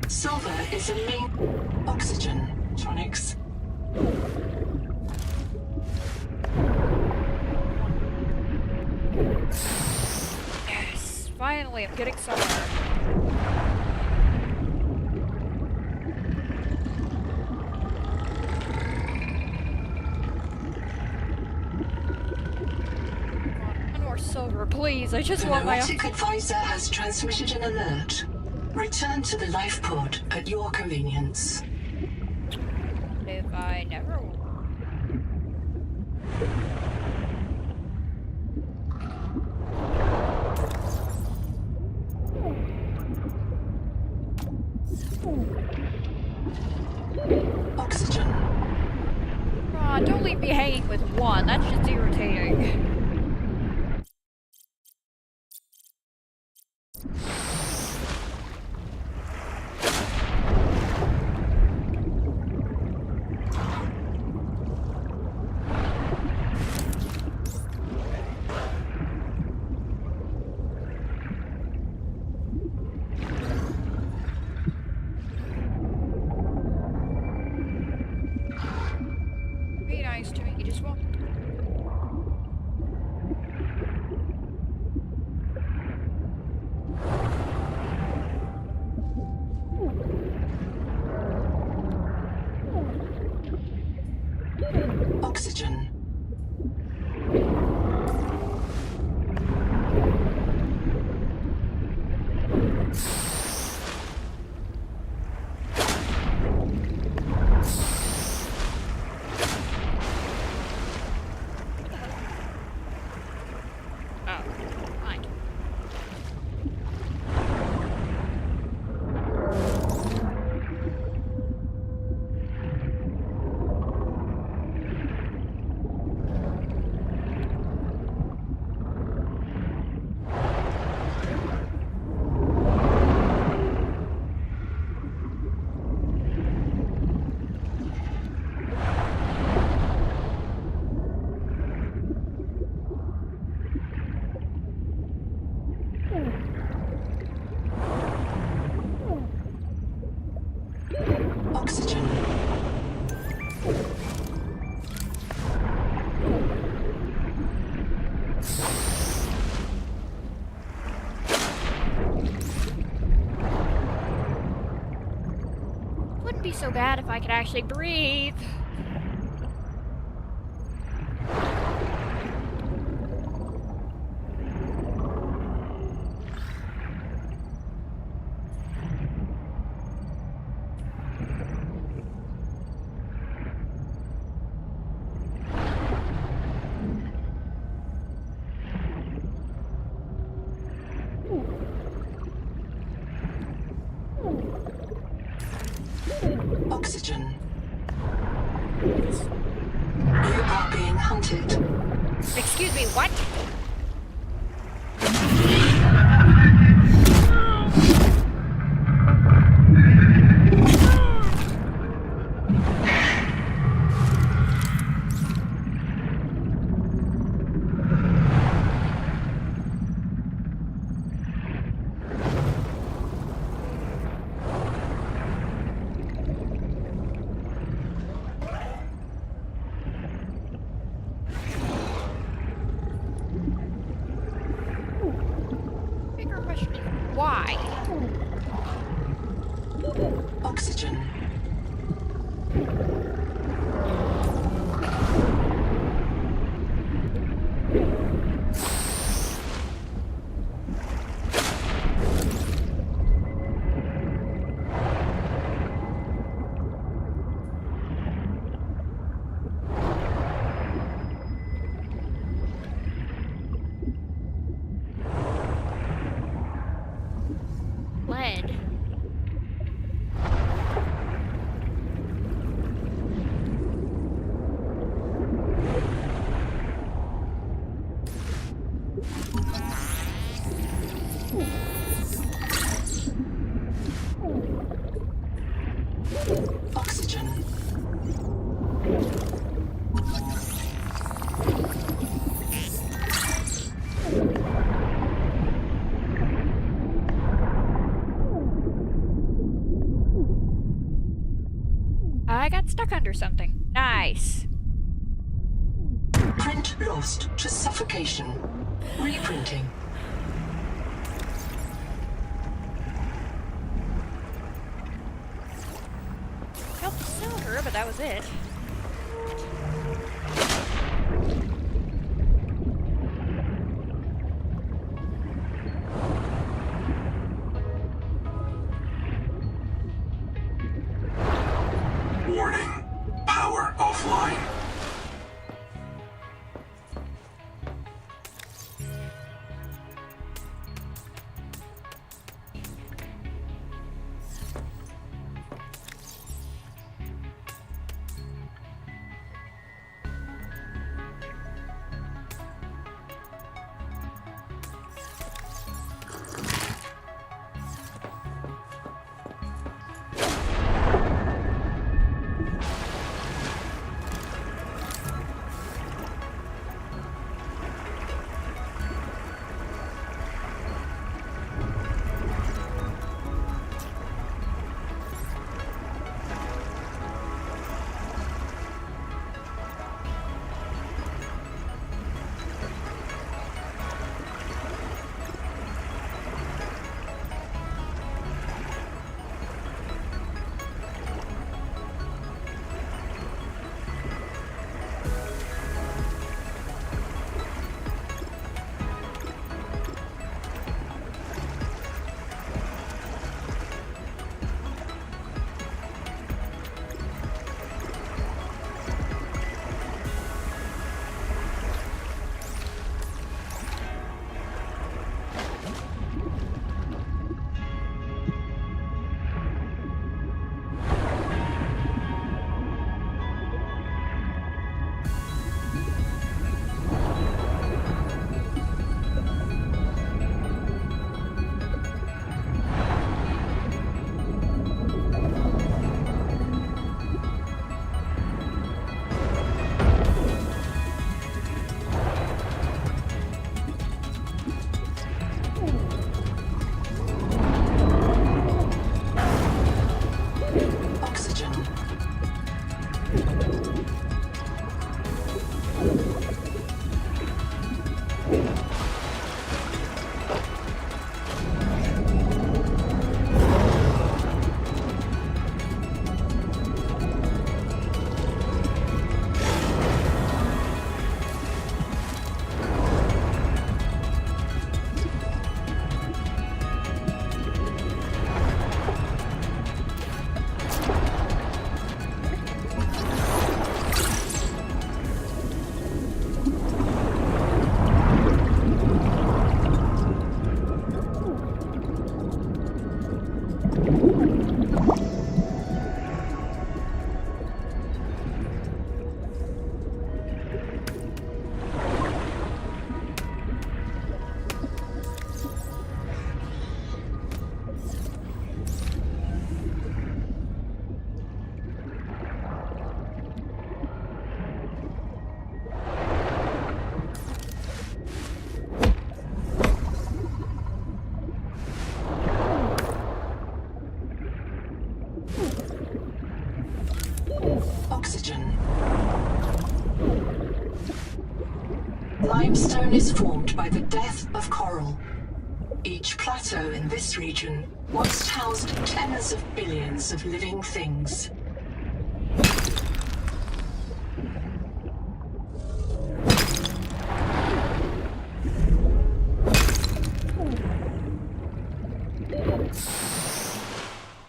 Silver is a main oxygen tronics. Yes. Finally, I'm getting somewhere. One more silver, please. I just The want my... Noetic advisor has transmitted an alert. Return to the life pod at your convenience. If I never... Oxygen. Aw, don't leave me hanging with one. That's just irritating. Be nice to me, you just won't. Oxygen. Oh, fine. Oxygen. Wouldn't be so bad if I could actually breathe. Oxygen. You are being hunted. Excuse me, what? Oxygen. Lead. Oxygen. I got stuck under something. Nice. Print lost to suffocation. Reprinting. Helped silver, but that was it. Warning. Power offline. Oxygen. Limestone is formed by the death of coral. Each plateau in this region once housed tens of billions of living things.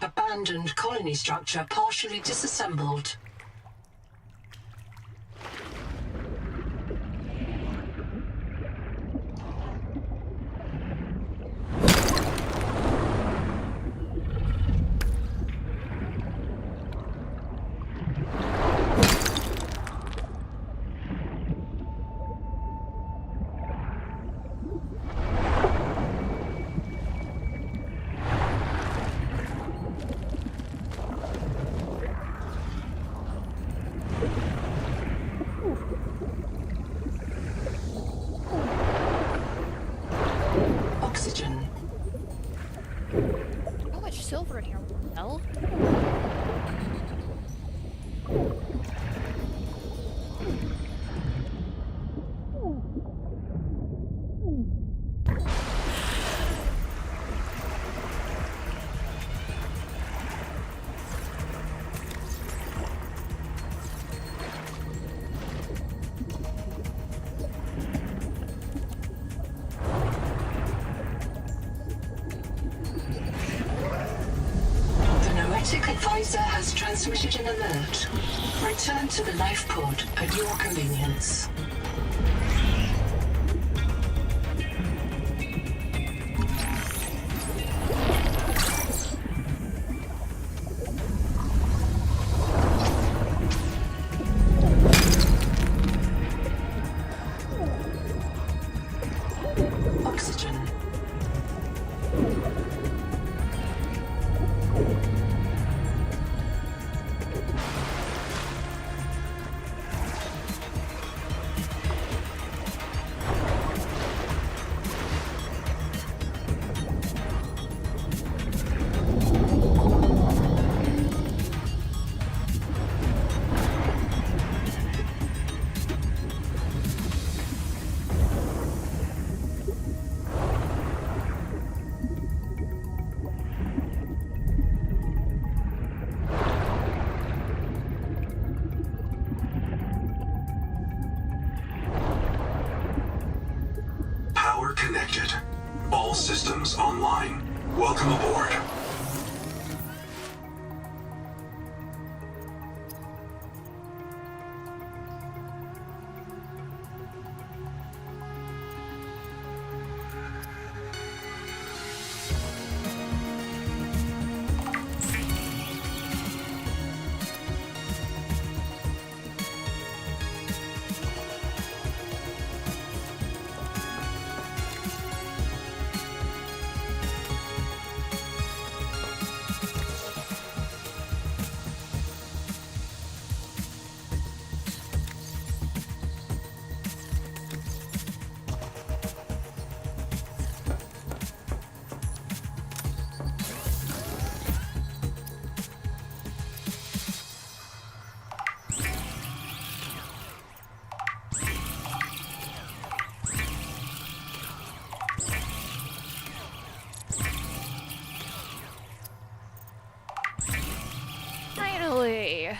Abandoned colony structure partially disassembled. Oxygen. So much silver in here. What the hell? The Noetic Advisor has transmitted an alert. Return to the life pod at your convenience. Oxygen. Power connected. All systems online. Welcome aboard. Finally!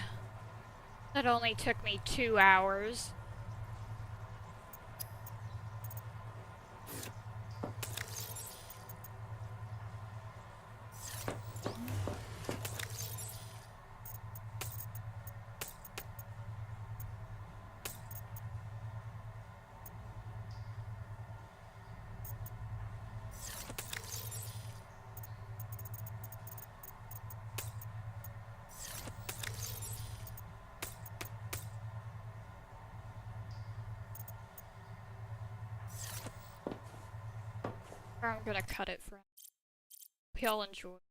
That only took me 2 hours. I'm gonna cut it for. Hope y'all enjoy.